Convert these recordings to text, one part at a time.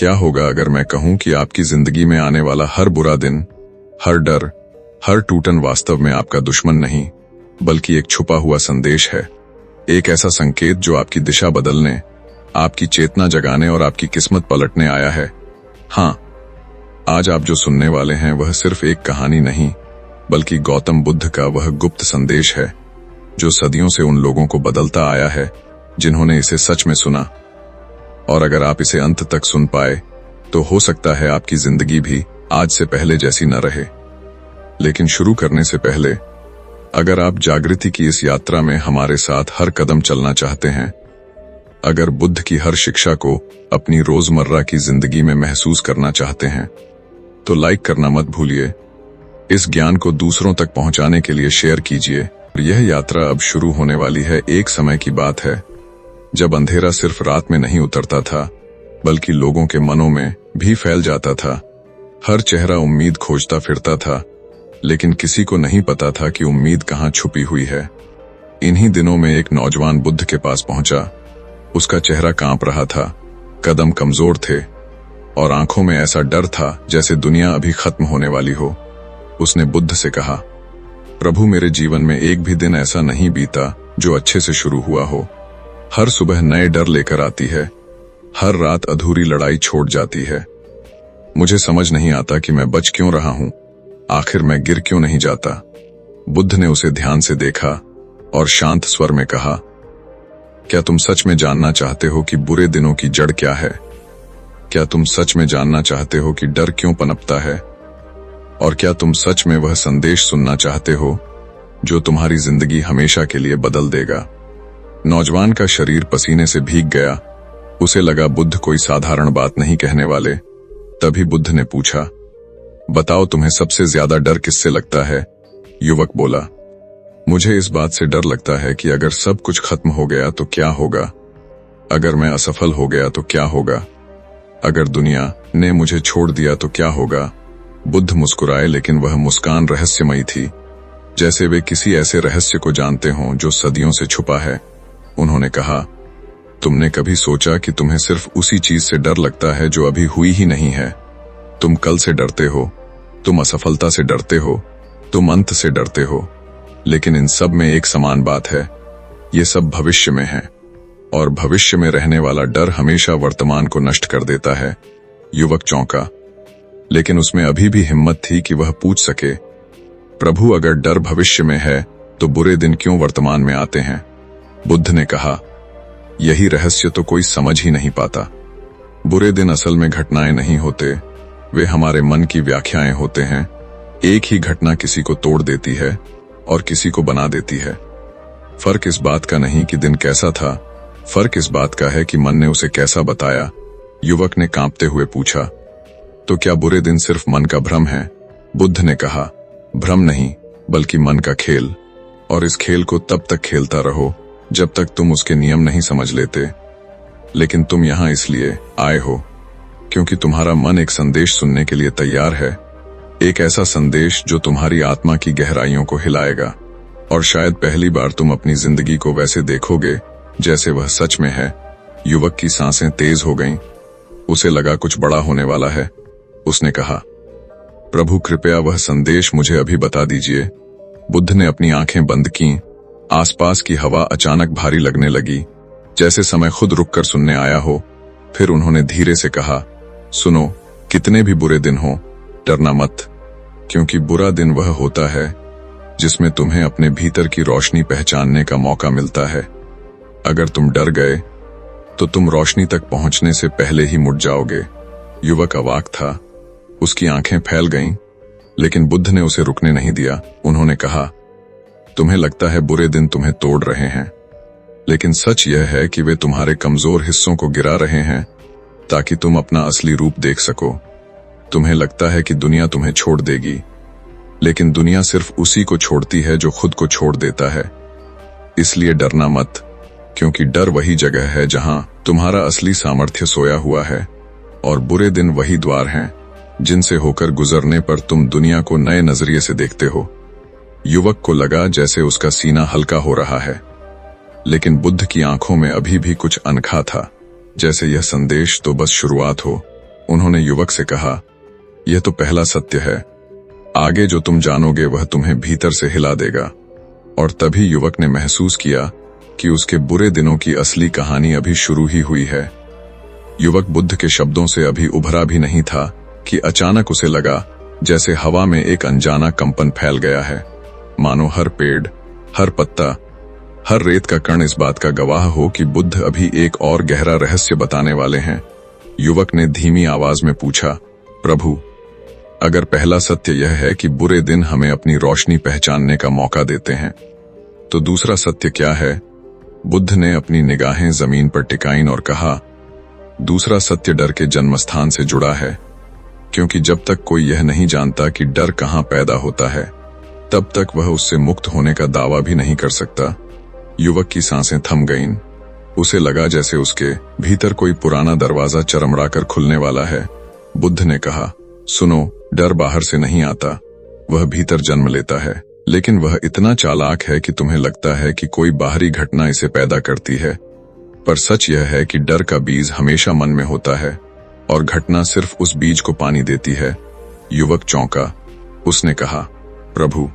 क्या होगा अगर मैं कहूं कि आपकी जिंदगी में आने वाला हर बुरा दिन, हर डर, हर टूटन वास्तव में आपका दुश्मन नहीं, बल्कि एक छुपा हुआ संदेश है। एक ऐसा संकेत जो आपकी दिशा बदलने, आपकी चेतना जगाने और आपकी किस्मत पलटने आया है। हाँ, आज आप जो सुनने वाले हैं वह सिर्फ एक कहानी नहीं, बल्कि गौतम बुद्ध का वह गुप्त संदेश है जो सदियों से उन लोगों को बदलता आया है जिन्होंने इसे सच में सुना। और अगर आप इसे अंत तक सुन पाए तो हो सकता है आपकी जिंदगी भी आज से पहले जैसी न रहे। लेकिन शुरू करने से पहले, अगर आप जागृति की इस यात्रा में हमारे साथ हर कदम चलना चाहते हैं, अगर बुद्ध की हर शिक्षा को अपनी रोजमर्रा की जिंदगी में महसूस करना चाहते हैं, तो लाइक करना मत भूलिए। इस ज्ञान को दूसरों तक पहुंचाने के लिए शेयर कीजिए। यह यात्रा अब शुरू होने वाली है। एक समय की बात है जब अंधेरा सिर्फ रात में नहीं उतरता था, बल्कि लोगों के मनों में भी फैल जाता था। हर चेहरा उम्मीद खोजता फिरता था, लेकिन किसी को नहीं पता था कि उम्मीद कहाँ छुपी हुई है। इन्हीं दिनों में एक नौजवान बुद्ध के पास पहुंचा। उसका चेहरा कांप रहा था, कदम कमजोर थे और आंखों में ऐसा डर था जैसे दुनिया अभी खत्म होने वाली हो। उसने बुद्ध से कहा, प्रभु, मेरे जीवन में एक भी दिन ऐसा नहीं बीता जो अच्छे से शुरू हुआ हो। हर सुबह नए डर लेकर आती है, हर रात अधूरी लड़ाई छोड़ जाती है। मुझे समझ नहीं आता कि मैं बच क्यों रहा हूं, आखिर मैं गिर क्यों नहीं जाता। बुद्ध ने उसे ध्यान से देखा और शांत स्वर में कहा, क्या तुम सच में जानना चाहते हो कि बुरे दिनों की जड़ क्या है? क्या तुम सच में जानना चाहते हो कि डर क्यों पनपता है? और क्या तुम सच में वह संदेश सुनना चाहते हो जो तुम्हारी जिंदगी हमेशा के लिए बदल देगा? नौजवान का शरीर पसीने से भीग गया। उसे लगा बुद्ध कोई साधारण बात नहीं कहने वाले। तभी बुद्ध ने पूछा, बताओ, तुम्हें सबसे ज्यादा डर किससे लगता है? युवक बोला, मुझे इस बात से डर लगता है कि अगर सब कुछ खत्म हो गया तो क्या होगा? अगर मैं असफल हो गया तो क्या होगा? अगर दुनिया ने मुझे छोड़ दिया तो क्या होगा? बुद्ध मुस्कुराए, लेकिन वह मुस्कान रहस्यमयी थी, जैसे वे किसी ऐसे रहस्य को जानते हों जो सदियों से छुपा है। उन्होंने कहा, तुमने कभी सोचा कि तुम्हें सिर्फ उसी चीज से डर लगता है जो अभी हुई ही नहीं है? तुम कल से डरते हो, तुम असफलता से डरते हो, तुम अंत से डरते हो, लेकिन इन सब में एक समान बात है, ये सब भविष्य में है, और भविष्य में रहने वाला डर हमेशा वर्तमान को नष्ट कर देता है। युवक चौंका, लेकिन उसमें अभी भी हिम्मत थी कि वह पूछ सके, प्रभु, अगर डर भविष्य में है तो बुरे दिन क्यों वर्तमान में आते हैं? बुद्ध ने कहा, यही रहस्य तो कोई समझ ही नहीं पाता। बुरे दिन असल में घटनाएं नहीं होते, वे हमारे मन की व्याख्याएं होते हैं। एक ही घटना किसी को तोड़ देती है और किसी को बना देती है। फर्क इस बात का नहीं कि दिन कैसा था, फर्क इस बात का है कि मन ने उसे कैसा बताया। युवक ने कांपते हुए पूछा, तो क्या बुरे दिन सिर्फ मन का भ्रम है? बुद्ध ने कहा, भ्रम नहीं, बल्कि मन का खेल। और इस खेल को तब तक खेलता रहो जब तक तुम उसके नियम नहीं समझ लेते। लेकिन तुम यहां इसलिए आए हो क्योंकि तुम्हारा मन एक संदेश सुनने के लिए तैयार है, एक ऐसा संदेश जो तुम्हारी आत्मा की गहराइयों को हिलाएगा। और शायद पहली बार तुम अपनी जिंदगी को वैसे देखोगे जैसे वह सच में है। युवक की सांसें तेज हो गईं। उसे लगा कुछ बड़ा होने वाला है। उसने कहा, प्रभु, कृपया वह संदेश मुझे अभी बता दीजिए। बुद्ध ने अपनी आंखें बंद कीं। आसपास की हवा अचानक भारी लगने लगी, जैसे समय खुद रुककर सुनने आया हो। फिर उन्होंने धीरे से कहा, सुनो, कितने भी बुरे दिन हो, डरना मत, क्योंकि बुरा दिन वह होता है जिसमें तुम्हें अपने भीतर की रोशनी पहचानने का मौका मिलता है। अगर तुम डर गए तो तुम रोशनी तक पहुंचने से पहले ही मुड़ जाओगे। युवक अवाक था, उसकी आंखें फैल गईं, लेकिन बुद्ध ने उसे रुकने नहीं दिया। उन्होंने कहा, तुम्हें लगता है बुरे दिन तुम्हें तोड़ रहे हैं, लेकिन सच यह है कि वे तुम्हारे कमजोर हिस्सों को गिरा रहे हैं ताकि तुम अपना असली रूप देख सको। तुम्हें लगता है कि दुनिया तुम्हें छोड़ देगी, लेकिन दुनिया सिर्फ उसी को छोड़ती है जो खुद को छोड़ देता है। इसलिए डरना मत, क्योंकि डर वही जगह है जहां तुम्हारा असली सामर्थ्य सोया हुआ है, और बुरे दिन वही द्वार हैं जिनसे होकर गुजरने पर तुम दुनिया को नए नजरिए से देखते हो। युवक को लगा जैसे उसका सीना हल्का हो रहा है, लेकिन बुद्ध की आंखों में अभी भी कुछ अनखा था, जैसे यह संदेश तो बस शुरुआत हो। उन्होंने युवक से कहा, यह तो पहला सत्य है, आगे जो तुम जानोगे वह तुम्हें भीतर से हिला देगा। और तभी युवक ने महसूस किया कि उसके बुरे दिनों की असली कहानी अभी शुरू ही हुई है। युवक बुद्ध के शब्दों से अभी उभरा भी नहीं था कि अचानक उसे लगा जैसे हवा में एक अनजाना कंपन फैल गया है, मानो हर पेड़, हर पत्ता, हर रेत का कण इस बात का गवाह हो कि बुद्ध अभी एक और गहरा रहस्य बताने वाले हैं। युवक ने धीमी आवाज में पूछा, प्रभु, अगर पहला सत्य यह है कि बुरे दिन हमें अपनी रोशनी पहचानने का मौका देते हैं, तो दूसरा सत्य क्या है? बुद्ध ने अपनी निगाहें जमीन पर टिकाईं और कहा, दूसरा सत्य डर के जन्मस्थान से जुड़ा है, क्योंकि जब तक कोई यह नहीं जानता कि डर कहाँ पैदा होता है, तब तक वह उससे मुक्त होने का दावा भी नहीं कर सकता। युवक की सांसें थम गईं। उसे लगा जैसे उसके भीतर कोई पुराना दरवाजा चरमराकर खुलने वाला है। बुद्ध ने कहा, सुनो, डर बाहर से नहीं आता, वह भीतर जन्म लेता है, लेकिन वह इतना चालाक है कि तुम्हें लगता है कि कोई बाहरी घटना इसे पैदा करती है, पर सच यह है कि डर का बीज हमेशा मन में होता है और घटना सिर्फ उस बीज को पानी देती है। युवक चौंका। उसने कहा, प्रभु,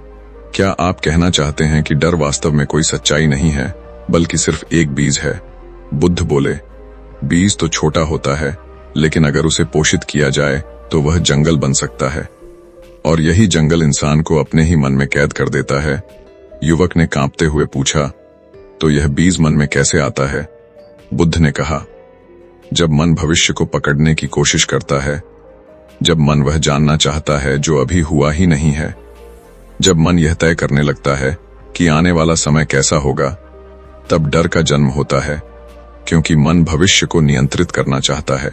क्या आप कहना चाहते हैं कि डर वास्तव में कोई सच्चाई नहीं है, बल्कि सिर्फ एक बीज है? बुद्ध बोले, बीज तो छोटा होता है, लेकिन अगर उसे पोषित किया जाए तो वह जंगल बन सकता है, और यही जंगल इंसान को अपने ही मन में कैद कर देता है। युवक ने कांपते हुए पूछा, तो यह बीज मन में कैसे आता है? बुद्ध ने कहा, जब मन भविष्य को पकड़ने की कोशिश करता है, जब मन वह जानना चाहता है जो अभी हुआ ही नहीं है, जब मन यह तय करने लगता है कि आने वाला समय कैसा होगा, तब डर का जन्म होता है, क्योंकि मन भविष्य को नियंत्रित करना चाहता है,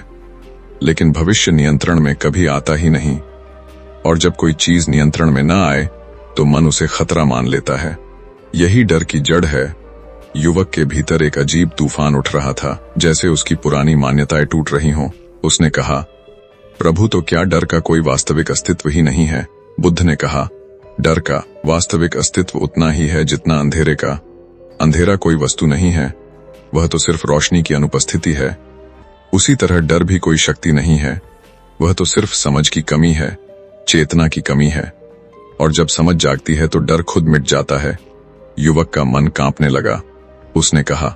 लेकिन भविष्य नियंत्रण में कभी आता ही नहीं। और जब कोई चीज नियंत्रण में ना आए तो मन उसे खतरा मान लेता है। यही डर की जड़ है। युवक के भीतर एक अजीब तूफान उठ रहा था, जैसे उसकी पुरानी मान्यताएं टूट रही हों। उसने कहा, प्रभु, तो क्या डर का कोई वास्तविक अस्तित्व ही नहीं है? बुद्ध ने कहा, डर का वास्तविक अस्तित्व उतना ही है जितना अंधेरे का। अंधेरा कोई वस्तु नहीं है, वह तो सिर्फ रोशनी की अनुपस्थिति है। उसी तरह डर भी कोई शक्ति नहीं है, वह तो सिर्फ समझ की कमी है, चेतना की कमी है। और जब समझ जागती है तो डर खुद मिट जाता है। युवक का मन कांपने लगा। उसने कहा,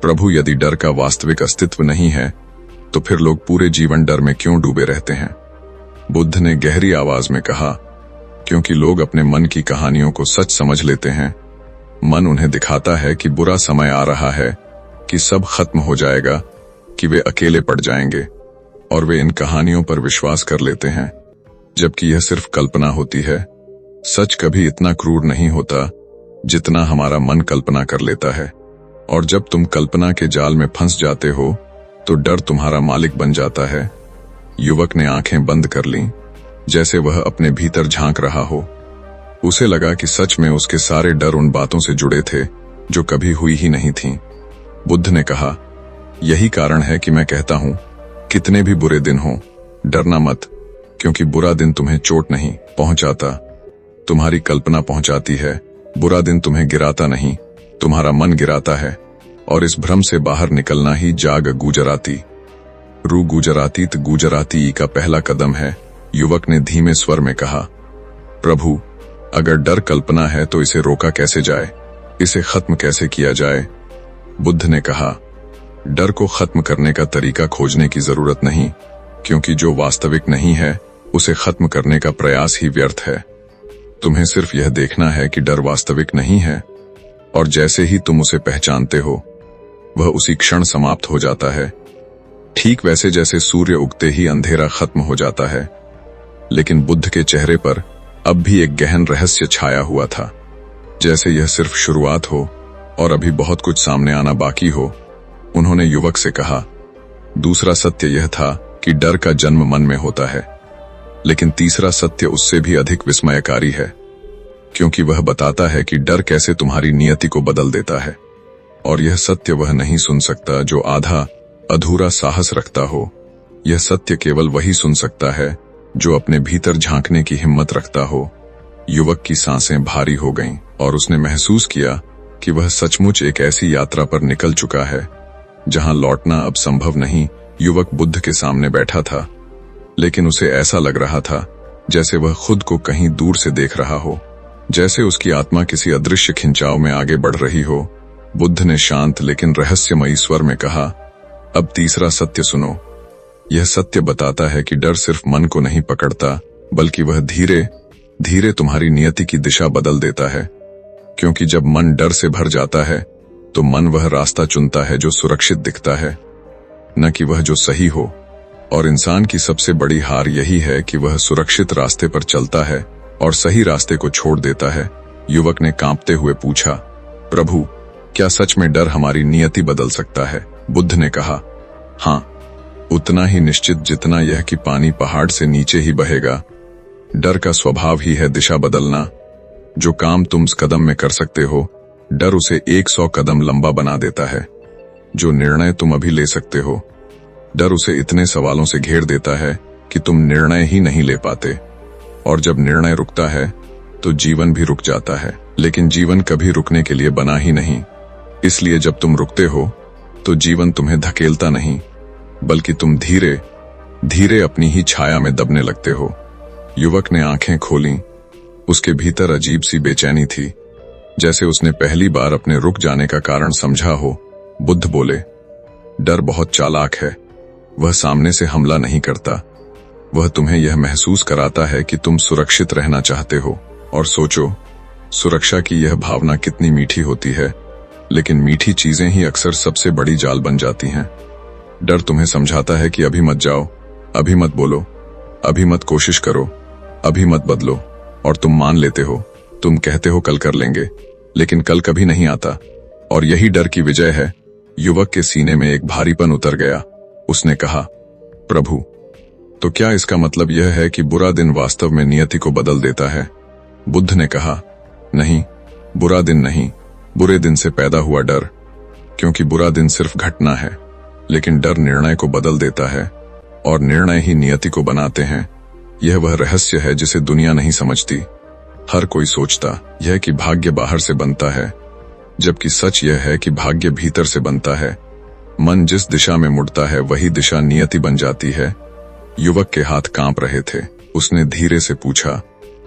प्रभु, यदि डर का वास्तविक अस्तित्व नहीं है तो फिर लोग पूरे जीवन डर में क्यों डूबे रहते हैं? बुद्ध ने गहरी आवाज में कहा, क्योंकि लोग अपने मन की कहानियों को सच समझ लेते हैं। मन उन्हें दिखाता है कि बुरा समय आ रहा है, कि सब खत्म हो जाएगा, कि वे अकेले पड़ जाएंगे, और वे इन कहानियों पर विश्वास कर लेते हैं, जबकि यह सिर्फ कल्पना होती है। सच कभी इतना क्रूर नहीं होता जितना हमारा मन कल्पना कर लेता है। और जब तुम कल्पना के जाल में फंस जाते हो तो डर तुम्हारा मालिक बन जाता है। युवक ने आंखें बंद कर लीं, जैसे वह अपने भीतर झांक रहा हो। उसे लगा कि सच में उसके सारे डर उन बातों से जुड़े थे जो कभी हुई ही नहीं थीं। बुद्ध ने कहा, यही कारण है कि मैं कहता हूं, कितने भी बुरे दिन हों, डरना मत, क्योंकि बुरा दिन तुम्हें चोट नहीं पहुंचाता, तुम्हारी कल्पना पहुंचाती है। बुरा दिन तुम्हें गिराता नहीं, तुम्हारा मन गिराता है, और इस भ्रम से बाहर निकलना ही जाग गुजराती, रू गुजराती त गुजराती का पहला कदम है। युवक ने धीमे स्वर में कहा, प्रभु, अगर डर कल्पना है तो इसे रोका कैसे जाए, इसे खत्म कैसे किया जाए? बुद्ध ने कहा, डर को खत्म करने का तरीका खोजने की जरूरत नहीं, क्योंकि जो वास्तविक नहीं है उसे खत्म करने का प्रयास ही व्यर्थ है। तुम्हें सिर्फ यह देखना है कि डर वास्तविक नहीं है, और जैसे ही तुम उसे पहचानते हो, वह उसी क्षण समाप्त हो जाता है, ठीक वैसे जैसे सूर्य उगते ही अंधेरा खत्म हो जाता है। लेकिन बुद्ध के चेहरे पर अब भी एक गहन रहस्य छाया हुआ था, जैसे यह सिर्फ शुरुआत हो और अभी बहुत कुछ सामने आना बाकी हो। उन्होंने युवक से कहा, दूसरा सत्य यह था कि डर का जन्म मन में होता है, लेकिन तीसरा सत्य उससे भी अधिक विस्मयकारी है, क्योंकि वह बताता है कि डर कैसे तुम्हारी नियति को बदल देता है। और यह सत्य वह नहीं सुन सकता जो आधा अधूरा साहस रखता हो। यह सत्य केवल वही सुन सकता है जो अपने भीतर झांकने की हिम्मत रखता हो। युवक की सांसें भारी हो गईं और उसने महसूस किया कि वह सचमुच एक ऐसी यात्रा पर निकल चुका है जहां लौटना अब संभव नहीं। युवक बुद्ध के सामने बैठा था, लेकिन उसे ऐसा लग रहा था जैसे वह खुद को कहीं दूर से देख रहा हो, जैसे उसकी आत्मा किसी अदृश्य खिंचाव में आगे बढ़ रही हो। बुद्ध ने शांत लेकिन रहस्यमयी स्वर में कहा, अब तीसरा सत्य सुनो। यह सत्य बताता है कि डर सिर्फ मन को नहीं पकड़ता, बल्कि वह धीरे धीरे तुम्हारी नियति की दिशा बदल देता है। क्योंकि जब मन डर से भर जाता है तो मन वह रास्ता चुनता है जो सुरक्षित दिखता है, न कि वह जो सही हो। और इंसान की सबसे बड़ी हार यही है कि वह सुरक्षित रास्ते पर चलता है और सही रास्ते को छोड़ देता है। युवक ने कांपते हुए पूछा, प्रभु, क्या सच में डर हमारी नियति बदल सकता है? बुद्ध ने कहा, हाँ, उतना ही निश्चित जितना यह कि पानी पहाड़ से नीचे ही बहेगा। डर का स्वभाव ही है दिशा बदलना। जो काम तुम कदम में कर सकते हो, डर उसे 100 कदम लंबा बना देता है। जो निर्णय तुम अभी ले सकते हो, डर उसे इतने सवालों से घेर देता है कि तुम निर्णय ही नहीं ले पाते। और जब निर्णय रुकता है तो जीवन भी रुक जाता है। लेकिन जीवन कभी रुकने के लिए बना ही नहीं। इसलिए जब तुम रुकते हो तो जीवन तुम्हें धकेलता नहीं, बल्कि तुम धीरे धीरे अपनी ही छाया में दबने लगते हो। युवक ने आंखें खोलीं। उसके भीतर अजीब सी बेचैनी थी, जैसे उसने पहली बार अपने रुक जाने का कारण समझा हो। बुद्ध बोले, डर बहुत चालाक है। वह सामने से हमला नहीं करता। वह तुम्हें यह महसूस कराता है कि तुम सुरक्षित रहना चाहते हो। और सोचो, सुरक्षा की यह भावना कितनी मीठी होती है, लेकिन मीठी चीजें ही अक्सर सबसे बड़ी जाल बन जाती हैं। डर तुम्हें समझाता है कि अभी मत जाओ, अभी मत बोलो, अभी मत कोशिश करो, अभी मत बदलो। और तुम मान लेते हो, तुम कहते हो कल कर लेंगे, लेकिन कल कभी नहीं आता। और यही डर की विजय है। युवक के सीने में एक भारीपन उतर गया। उसने कहा, प्रभु, तो क्या इसका मतलब यह है कि बुरा दिन वास्तव में नियति को बदल देता है? बुद्ध ने कहा, नहीं, बुरा दिन नहीं, बुरे दिन से पैदा हुआ डर। क्योंकि बुरा दिन सिर्फ घटना है, लेकिन डर निर्णय को बदल देता है, और निर्णय ही नियति को बनाते हैं। यह वह रहस्य है जिसे दुनिया नहीं समझती। हर कोई सोचता यह कि भाग्य बाहर से बनता है, जबकि सच यह है कि भाग्य भीतर से बनता है। मन जिस दिशा में मुड़ता है वही दिशा नियति बन जाती है। युवक के हाथ कांप रहे थे। उसने धीरे से पूछा,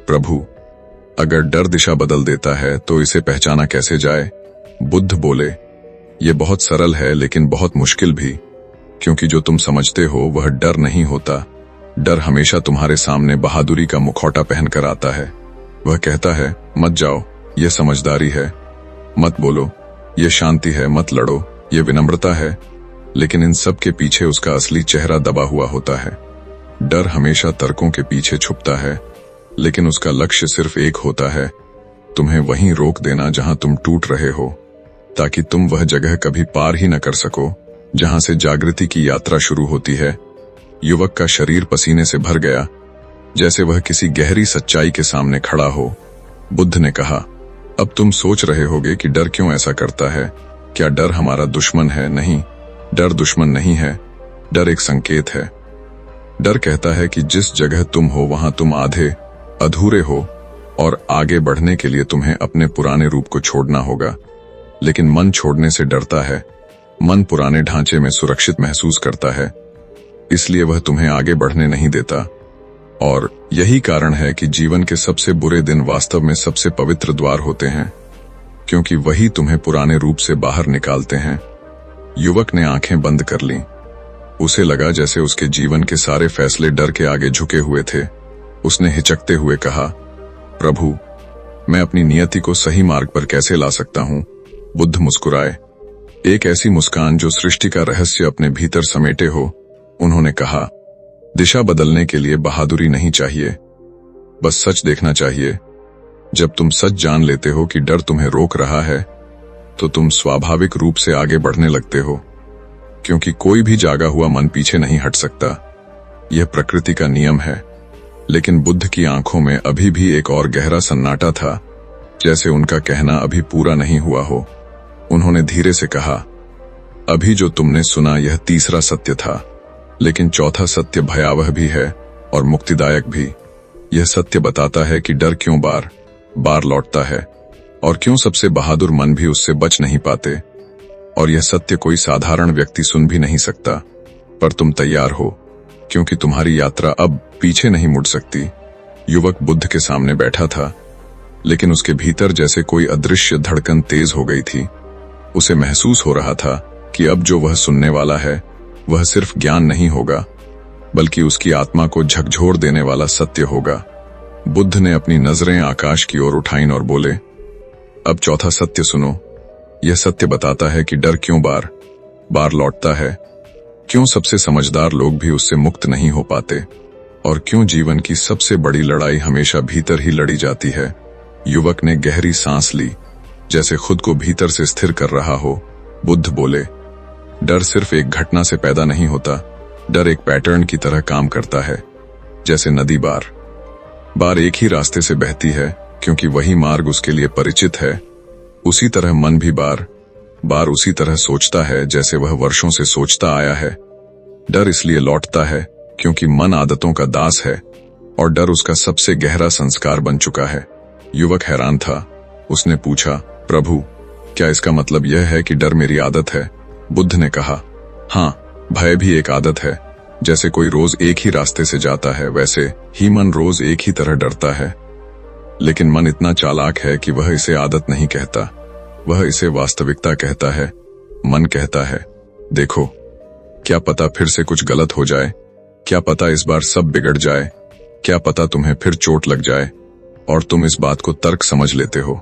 प्रभु, अगर डर दिशा बदल देता है तो इसे पहचाना कैसे जाए? बुद्ध बोले, यह बहुत सरल है लेकिन बहुत मुश्किल भी। क्योंकि जो तुम समझते हो वह डर नहीं होता। डर हमेशा तुम्हारे सामने बहादुरी का मुखौटा पहनकर आता है। वह कहता है, मत जाओ, यह समझदारी है। मत बोलो, यह शांति है। मत लड़ो, यह विनम्रता है। लेकिन इन सब के पीछे उसका असली चेहरा दबा हुआ होता है। डर हमेशा तर्कों के पीछे छुपता है, लेकिन उसका लक्ष्य सिर्फ एक होता है, तुम्हें वहीं रोक देना जहां तुम टूट रहे हो, ताकि तुम वह जगह कभी पार ही न कर सको जहां से जागृति की यात्रा शुरू होती है। युवक का शरीर पसीने से भर गया, जैसे वह किसी गहरी सच्चाई के सामने खड़ा हो। बुद्ध ने कहा, अब तुम सोच रहे होगे कि डर क्यों ऐसा करता है। क्या डर हमारा दुश्मन है? नहीं, डर दुश्मन नहीं है। डर एक संकेत है। डर कहता है कि जिस जगह तुम हो वहां तुम आधे अधूरे हो, और आगे बढ़ने के लिए तुम्हें अपने पुराने रूप को छोड़ना होगा। लेकिन मन छोड़ने से डरता है। मन पुराने ढांचे में सुरक्षित महसूस करता है, इसलिए वह तुम्हें आगे बढ़ने नहीं देता। और यही कारण है कि जीवन के सबसे बुरे दिन वास्तव में सबसे पवित्र द्वार होते हैं, क्योंकि वही तुम्हें पुराने रूप से बाहर निकालते हैं। युवक ने आंखें बंद कर लीं। उसे लगा जैसे उसके जीवन के सारे फैसले डर के आगे झुके हुए थे। उसने हिचकते हुए कहा, प्रभु, मैं अपनी नियति को सही मार्ग पर कैसे ला सकता हूं? बुद्ध मुस्कुराए, एक ऐसी मुस्कान जो सृष्टि का रहस्य अपने भीतर समेटे हो। उन्होंने कहा, दिशा बदलने के लिए बहादुरी नहीं चाहिए, बस सच देखना चाहिए। जब तुम सच जान लेते हो कि डर तुम्हें रोक रहा है, तो तुम स्वाभाविक रूप से आगे बढ़ने लगते हो, क्योंकि कोई भी जागा हुआ मन पीछे नहीं हट सकता। यह प्रकृति का नियम है। लेकिन बुद्ध की आंखों में अभी भी एक और गहरा सन्नाटा था, जैसे उनका कहना अभी पूरा नहीं हुआ हो। उन्होंने धीरे से कहा, अभी जो तुमने सुना यह तीसरा सत्य था, लेकिन चौथा सत्य भयावह भी है और मुक्तिदायक भी। यह सत्य बताता है कि डर क्यों बार बार लौटता है, और क्यों सबसे बहादुर मन भी उससे बच नहीं पाते। और यह सत्य कोई साधारण व्यक्ति सुन भी नहीं सकता, पर तुम तैयार हो? क्योंकि तुम्हारी यात्रा अब पीछे नहीं मुड़ सकती। युवक बुद्ध के सामने बैठा था, लेकिन उसके भीतर जैसे कोई अदृश्य धड़कन तेज हो गई थी। उसे महसूस हो रहा था कि अब जो वह सुनने वाला है वह सिर्फ ज्ञान नहीं होगा, बल्कि उसकी आत्मा को झकझोर देने वाला सत्य होगा। बुद्ध ने अपनी नजरें आकाश की ओर उठाईं और बोले, अब चौथा सत्य सुनो। यह सत्य बताता है कि डर क्यों बार बार लौटता है, क्यों सबसे समझदार लोग भी उससे मुक्त नहीं हो पाते, और क्यों जीवन की सबसे बड़ी लड़ाई हमेशा भीतर ही लड़ी जाती है। युवक ने गहरी सांस ली, जैसे खुद को भीतर से स्थिर कर रहा हो। बुद्ध बोले, डर सिर्फ एक घटना से पैदा नहीं होता, डर एक पैटर्न की तरह काम करता है। जैसे नदी बार बार एक ही रास्ते से बहती है क्योंकि वही मार्ग उसके लिए परिचित है, उसी तरह मन भी बार बार उसी तरह सोचता है जैसे वह वर्षों से सोचता आया है। डर इसलिए लौटता है क्योंकि मन आदतों का दास है और डर उसका सबसे गहरा संस्कार बन चुका है। युवक हैरान था। उसने पूछा, प्रभु, क्या इसका मतलब यह है कि डर मेरी आदत है? बुद्ध ने कहा, हाँ, भय भी एक आदत है। जैसे कोई रोज एक ही रास्ते से जाता है, वैसे ही मन रोज एक ही तरह डरता है। लेकिन मन इतना चालाक है कि वह इसे आदत नहीं कहता, वह इसे वास्तविकता कहता है। मन कहता है, देखो, क्या पता फिर से कुछ गलत हो जाए, क्या पता इस बार सब बिगड़ जाए, क्या पता तुम्हें फिर चोट लग जाए, और तुम इस बात को तर्क समझ लेते हो,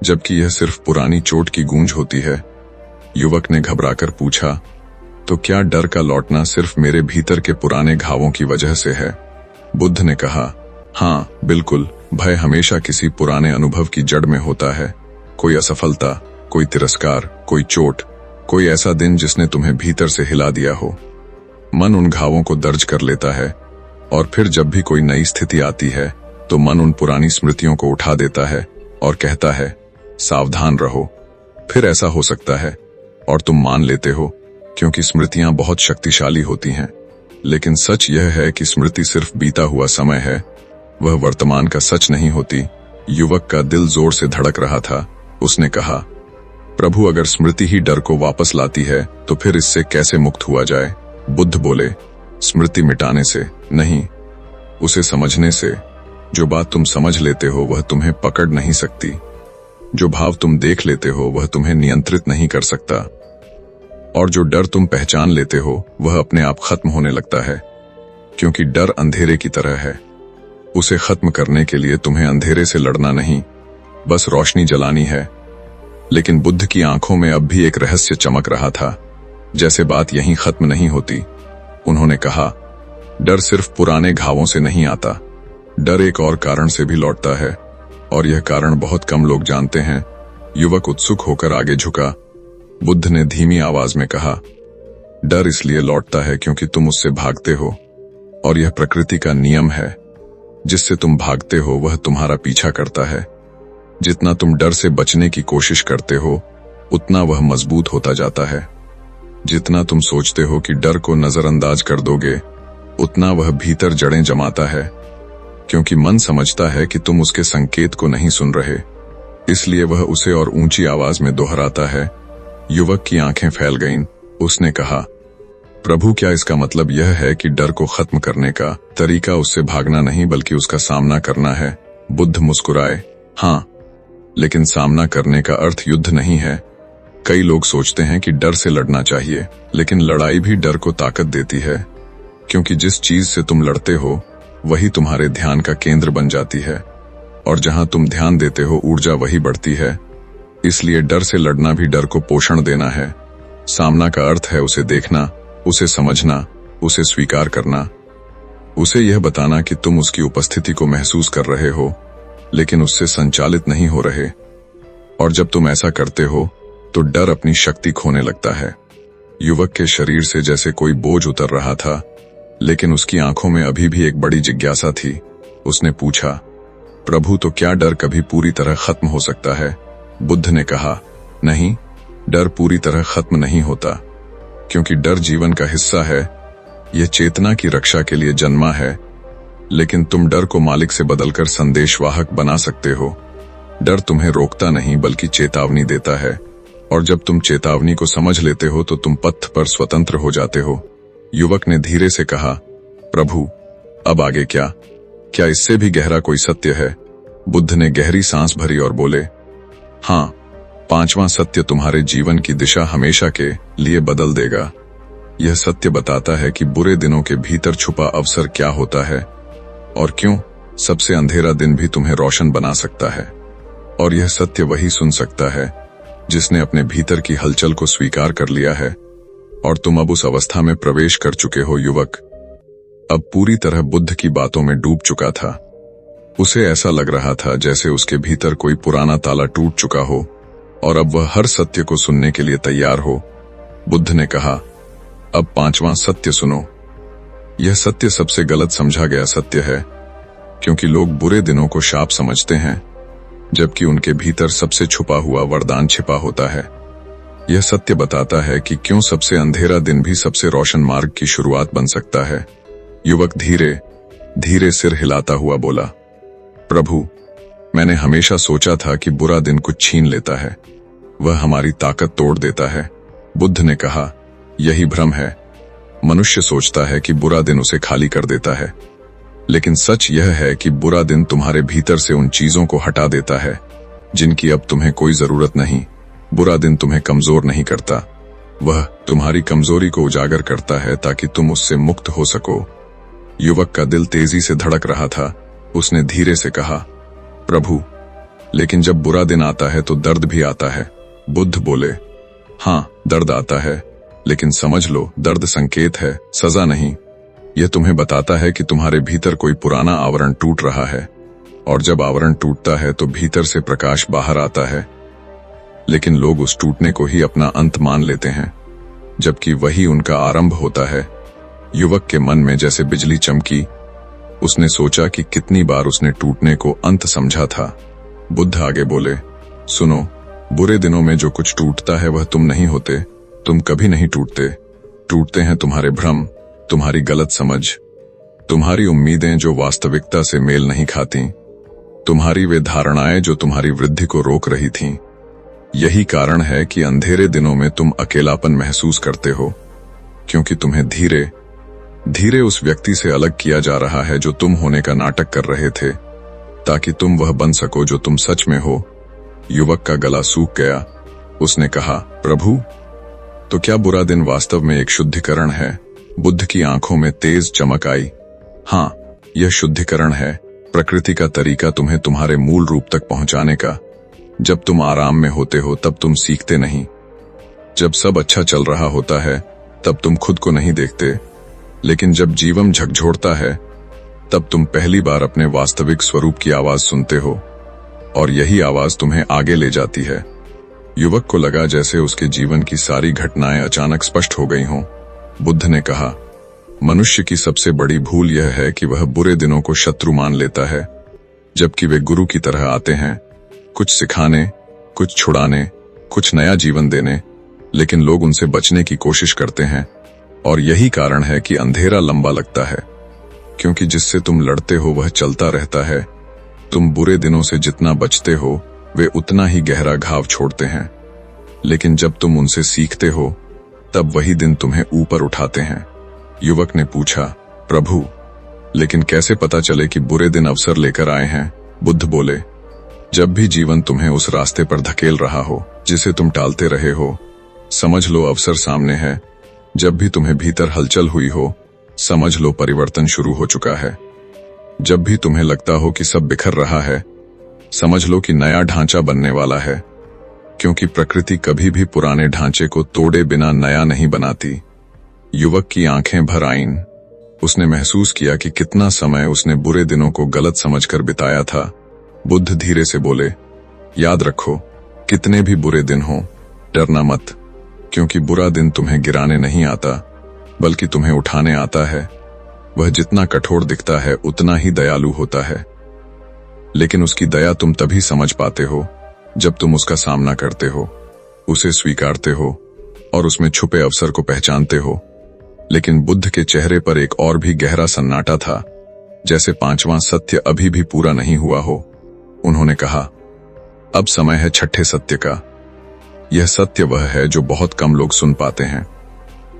जबकि यह सिर्फ पुरानी चोट की गूंज होती है। युवक ने घबराकर पूछा, तो क्या डर का लौटना सिर्फ मेरे भीतर के पुराने घावों की वजह से है? बुद्ध ने कहा, हाँ, बिल्कुल। भय हमेशा किसी पुराने अनुभव की जड़ में होता है। कोई असफलता, कोई तिरस्कार, कोई चोट, कोई ऐसा दिन जिसने तुम्हें भीतर से हिला दिया हो। मन उन घावों को दर्ज कर लेता है, और फिर जब भी कोई नई स्थिति आती है तो मन उन पुरानी स्मृतियों को उठा देता है और कहता है, सावधान रहो, फिर ऐसा हो सकता है। और तुम मान लेते हो, क्योंकि स्मृतियां बहुत शक्तिशाली होती हैं। लेकिन सच यह है कि स्मृति सिर्फ बीता हुआ समय है, वह वर्तमान का सच नहीं होती। युवक का दिल जोर से धड़क रहा था। उसने कहा, प्रभु, अगर स्मृति ही डर को वापस लाती है तो फिर इससे कैसे मुक्त हुआ जाए? बुद्ध बोले, स्मृति मिटाने से नहीं, उसे समझने से। जो बात तुम समझ लेते हो वह तुम्हें पकड़ नहीं सकती, जो भाव तुम देख लेते हो वह तुम्हें नियंत्रित नहीं कर सकता, और जो डर तुम पहचान लेते हो वह अपने आप खत्म होने लगता है। क्योंकि डर अंधेरे की तरह है, उसे खत्म करने के लिए तुम्हें अंधेरे से लड़ना नहीं, बस रोशनी जलानी है। लेकिन बुद्ध की आंखों में अब भी एक रहस्य चमक रहा था, जैसे बात यहीं खत्म नहीं होती। उन्होंने कहा, डर सिर्फ पुराने घावों से नहीं आता, डर एक और कारण से भी लौटता है, और यह कारण बहुत कम लोग जानते हैं। युवक उत्सुक होकर आगे झुका। बुद्ध ने धीमी आवाज में कहा, डर इसलिए लौटता है क्योंकि तुम उससे भागते हो, और यह प्रकृति का नियम है। जिससे तुम भागते हो वह तुम्हारा पीछा करता है। जितना तुम डर से बचने की कोशिश करते हो उतना वह मजबूत होता जाता है। जितना तुम सोचते हो कि डर को नजरअंदाज कर दोगे उतना वह भीतर जड़ें जमाता है, क्योंकि मन समझता है कि तुम उसके संकेत को नहीं सुन रहे, इसलिए वह उसे और ऊंची आवाज में दोहराता है। युवक की आंखें फैल गईं। उसने कहा, प्रभु, क्या इसका मतलब यह है कि डर को खत्म करने का तरीका उससे भागना नहीं बल्कि उसका सामना करना है? बुद्ध मुस्कुराए, हाँ, लेकिन सामना करने का अर्थ युद्ध नहीं है। कई लोग सोचते हैं कि डर से लड़ना चाहिए, लेकिन लड़ाई भी डर को ताकत देती है, क्योंकि जिस चीज से तुम लड़ते हो वही तुम्हारे ध्यान का केंद्र बन जाती है, और जहां तुम ध्यान देते हो ऊर्जा वही बढ़ती है। इसलिए डर से लड़ना भी डर को पोषण देना है। सामना का अर्थ है उसे देखना, उसे समझना, उसे स्वीकार करना, उसे यह बताना कि तुम उसकी उपस्थिति को महसूस कर रहे हो लेकिन उससे संचालित नहीं हो रहे। और जब तुम ऐसा करते हो तो डर अपनी शक्ति खोने लगता है। युवक के शरीर से जैसे कोई बोझ उतर रहा था, लेकिन उसकी आंखों में अभी भी एक बड़ी जिज्ञासा थी। उसने पूछा, प्रभु, तो क्या डर कभी पूरी तरह खत्म हो सकता है? बुद्ध ने कहा, नहीं, डर पूरी तरह खत्म नहीं होता, क्योंकि डर जीवन का हिस्सा है। यह चेतना की रक्षा के लिए जन्मा है, लेकिन तुम डर को मालिक से बदलकर संदेशवाहक बना सकते हो। डर तुम्हें रोकता नहीं बल्कि चेतावनी देता है, और जब तुम चेतावनी को समझ लेते हो तो तुम पथ पर स्वतंत्र हो जाते हो। युवक ने धीरे से कहा, प्रभु, अब आगे क्या? क्या इससे भी गहरा कोई सत्य है? बुद्ध ने गहरी सांस भरी और बोले, हाँ, 5वां सत्य तुम्हारे जीवन की दिशा हमेशा के लिए बदल देगा। यह सत्य बताता है कि बुरे दिनों के भीतर छुपा अवसर क्या होता है और क्यों सबसे अंधेरा दिन भी तुम्हें रोशन बना सकता है। और यह सत्य वही सुन सकता है जिसने अपने भीतर की हलचल को स्वीकार कर लिया है। और तुम अब उस अवस्था में प्रवेश कर चुके हो युवक। अब पूरी तरह बुद्ध की बातों में डूब चुका था। उसे ऐसा लग रहा था जैसे उसके भीतर कोई पुराना ताला टूट चुका हो और अब वह हर सत्य को सुनने के लिए तैयार हो। बुद्ध ने कहा, अब 5वां सत्य सुनो। यह सत्य सबसे गलत समझा गया सत्य है, क्योंकि लोग बुरे दिनों को शाप समझते हैं, जबकि उनके भीतर सबसे छुपा हुआ वरदान छिपा होता है। यह सत्य बताता है कि क्यों सबसे अंधेरा दिन भी सबसे रोशन मार्ग की शुरुआत बन सकता है। युवक धीरे धीरे सिर हिलाता हुआ बोला, प्रभु, मैंने हमेशा सोचा था कि बुरा दिन कुछ छीन लेता है, वह हमारी ताकत तोड़ देता है। बुद्ध ने कहा, यही भ्रम है। मनुष्य सोचता है कि बुरा दिन उसे खाली कर देता है, लेकिन सच यह है कि बुरा दिन तुम्हारे भीतर से उन चीजों को हटा देता है जिनकी अब तुम्हें कोई जरूरत नहीं। बुरा दिन तुम्हें कमजोर नहीं करता, वह तुम्हारी कमजोरी को उजागर करता है ताकि तुम उससे मुक्त हो सको। युवक का दिल तेजी से धड़क रहा था। उसने धीरे से कहा, प्रभु, लेकिन जब बुरा दिन आता है तो दर्द भी आता है। बुद्ध बोले, हाँ, दर्द आता है, लेकिन समझ लो, दर्द संकेत है, सजा नहीं। यह तुम्हें बताता है कि तुम्हारे भीतर कोई पुराना आवरण टूट रहा है, और जब आवरण टूटता है तो भीतर से प्रकाश बाहर आता है। लेकिन लोग उस टूटने को ही अपना अंत मान लेते हैं, जबकि वही उनका आरंभ होता है। युवक के मन में जैसे बिजली चमकी। उसने सोचा कि कितनी बार उसने टूटने को अंत समझा था। बुद्ध आगे बोले, सुनो, बुरे दिनों में जो कुछ टूटता है वह तुम नहीं होते, तुम कभी नहीं टूटते। टूटते हैं तुम्हारे भ्रम, तुम्हारी गलत समझ, तुम्हारी उम्मीदें जो वास्तविकता से मेल नहीं खाती, तुम्हारी वे धारणाएं जो तुम्हारी वृद्धि को रोक रही थीं। यही कारण है कि अंधेरे दिनों में तुम अकेलापन महसूस करते हो, क्योंकि तुम्हें धीरे धीरे उस व्यक्ति से अलग किया जा रहा है जो तुम होने का नाटक कर रहे थे, ताकि तुम वह बन सको जो तुम सच में हो। युवक का गला सूख गया। उसने कहा, प्रभु, तो क्या बुरा दिन वास्तव में एक शुद्धिकरण है? बुद्ध की आंखों में तेज चमक आई। हाँ, यह शुद्धिकरण है, प्रकृति का तरीका तुम्हें तुम्हारे मूल रूप तक पहुंचाने का। जब तुम आराम में होते हो तब तुम सीखते नहीं। जब सब अच्छा चल रहा होता है तब तुम खुद को नहीं देखते, लेकिन जब जीवन झकझोरता है तब तुम पहली बार अपने वास्तविक स्वरूप की आवाज सुनते हो, और यही आवाज तुम्हें आगे ले जाती है। युवक को लगा जैसे उसके जीवन की सारी घटनाएं अचानक स्पष्ट हो गई हों। बुद्ध ने कहा, मनुष्य की सबसे बड़ी भूल यह है कि वह बुरे दिनों को शत्रु मान लेता है, जबकि वे गुरु की तरह आते हैं, कुछ सिखाने, कुछ छुड़ाने, कुछ नया जीवन देने। लेकिन लोग उनसे बचने की कोशिश करते हैं, और यही कारण है कि अंधेरा लंबा लगता है, क्योंकि जिससे तुम लड़ते हो वह चलता रहता है। तुम बुरे दिनों से जितना बचते हो वे उतना ही गहरा घाव छोड़ते हैं, लेकिन जब तुम उनसे सीखते हो तब वही दिन तुम्हें ऊपर उठाते हैं। युवक ने पूछा, प्रभु, लेकिन कैसे पता चले कि बुरे दिन अवसर लेकर आए हैं? बुद्ध बोले, जब भी जीवन तुम्हें उस रास्ते पर धकेल रहा हो जिसे तुम टालते रहे हो, समझ लो अवसर सामने है। जब भी तुम्हें भीतर हलचल हुई हो, समझ लो परिवर्तन शुरू हो चुका है। जब भी तुम्हें लगता हो कि सब बिखर रहा है, समझ लो कि नया ढांचा बनने वाला है, क्योंकि प्रकृति कभी भी पुराने ढांचे को तोड़े बिना नया नहीं बनाती। युवक की आंखें भर आईं। उसने महसूस किया कि कितना समय उसने बुरे दिनों को गलत समझकर बिताया था। बुद्ध धीरे से बोले, याद रखो, कितने भी बुरे दिन हो, डरना मत, क्योंकि बुरा दिन तुम्हें गिराने नहीं आता, बल्कि तुम्हें उठाने आता है। वह जितना कठोर दिखता है उतना ही दयालु होता है, लेकिन उसकी दया तुम तभी समझ पाते हो जब तुम उसका सामना करते हो, उसे स्वीकारते हो और उसमें छुपे अवसर को पहचानते हो। लेकिन बुद्ध के चेहरे पर एक और भी गहरा सन्नाटा था, जैसे 5वां सत्य अभी भी पूरा नहीं हुआ हो। उन्होंने कहा, अब समय है 6ठे सत्य का। यह सत्य वह है जो बहुत कम लोग सुन पाते हैं,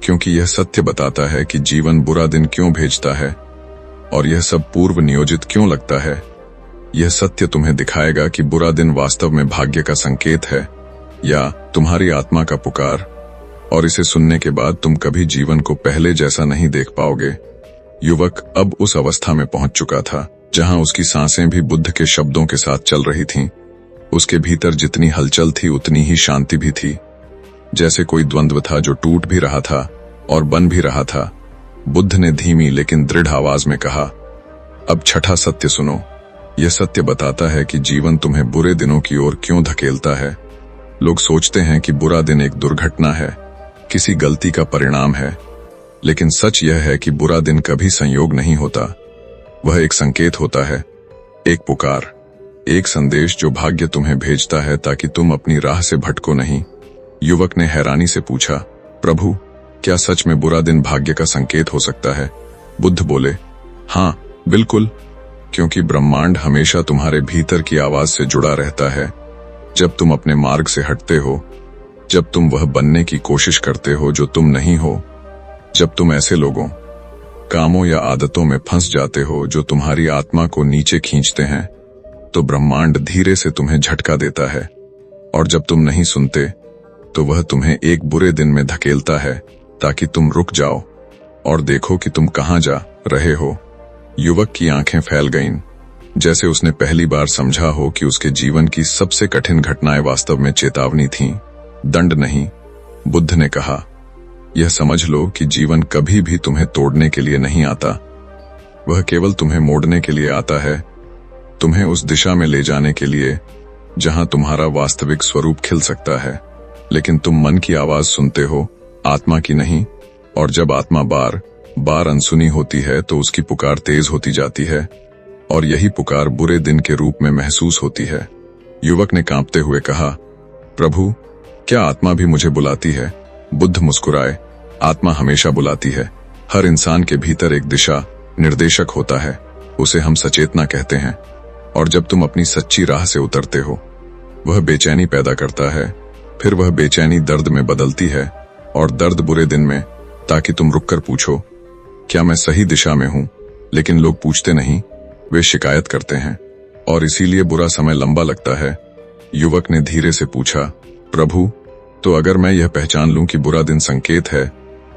क्योंकि यह सत्य बताता है कि जीवन बुरा दिन क्यों भेजता है और यह सब पूर्व नियोजित क्यों लगता है। यह सत्य तुम्हें दिखाएगा कि बुरा दिन वास्तव में भाग्य का संकेत है या तुम्हारी आत्मा का पुकार, और इसे सुनने के बाद तुम कभी जीवन को पहले जैसा नहीं देख पाओगे। युवक अब उस अवस्था में पहुंच चुका था जहां उसकी सांसें भी बुद्ध के शब्दों के साथ चल रही थीं। उसके भीतर जितनी हलचल थी उतनी ही शांति भी थी, जैसे कोई द्वंद्व था जो टूट भी रहा था और बन भी रहा था। बुद्ध ने धीमी लेकिन दृढ़ आवाज में कहा, अब छठा सत्य सुनो। यह सत्य बताता है कि जीवन तुम्हें बुरे दिनों की ओर क्यों धकेलता है। लोग सोचते हैं कि बुरा दिन एक दुर्घटना है, किसी गलती का परिणाम है, लेकिन सच यह है कि बुरा दिन कभी संयोग नहीं होता। वह एक संकेत होता है, एक पुकार, एक संदेश जो भाग्य तुम्हें भेजता है ताकि तुम अपनी राह से भटको नहीं। युवक ने हैरानी से पूछा, प्रभु, क्या सच में बुरा दिन भाग्य का संकेत हो सकता है? बुद्ध बोले, हाँ बिल्कुल, क्योंकि ब्रह्मांड हमेशा तुम्हारे भीतर की आवाज से जुड़ा रहता है। जब तुम अपने मार्ग से हटते हो, जब तुम वह बनने की कोशिश करते हो जो तुम नहीं हो, जब तुम ऐसे लोगों, कामों या आदतों में फंस जाते हो जो तुम्हारी आत्मा को नीचे खींचते हैं, तो ब्रह्मांड धीरे से तुम्हें झटका देता है। और जब तुम नहीं सुनते तो वह तुम्हें एक बुरे दिन में धकेलता है ताकि तुम रुक जाओ और देखो कि तुम कहां जा रहे हो। युवक की आंखें फैल गईं, जैसे उसने पहली बार समझा हो कि उसके जीवन की सबसे कठिन घटनाएं वास्तव में चेतावनी थीं, दंड नहीं। बुद्ध ने कहा, यह समझ लो कि जीवन कभी भी तुम्हें तोड़ने के लिए नहीं आता, वह केवल तुम्हें मोड़ने के लिए आता है, तुम्हें उस दिशा में ले जाने के लिए जहां तुम्हारा वास्तविक स्वरूप खिल सकता है। लेकिन तुम मन की आवाज सुनते हो, आत्मा की नहीं, और जब आत्मा बार बार अनसुनी होती है तो उसकी पुकार तेज होती जाती है, और यही पुकार बुरे दिन के रूप में महसूस होती है। युवक ने कांपते हुए कहा, प्रभु, क्या आत्मा भी मुझे बुलाती है? बुद्ध मुस्कुराए, आत्मा हमेशा बुलाती है। हर इंसान के भीतर एक दिशा निर्देशक होता है, उसे हम सचेतना कहते हैं। और जब तुम अपनी सच्ची राह से उतरते हो, वह बेचैनी पैदा करता है, फिर वह बेचैनी दर्द में बदलती है, और दर्द बुरे दिन में, ताकि तुम रुककर पूछो, क्या मैं सही दिशा में हूं? लेकिन लोग पूछते नहीं, वे शिकायत करते हैं, और इसीलिए बुरा समय लंबा लगता है। युवक ने धीरे से पूछा, प्रभु, तो अगर मैं यह पहचान लूं कि बुरा दिन संकेत है,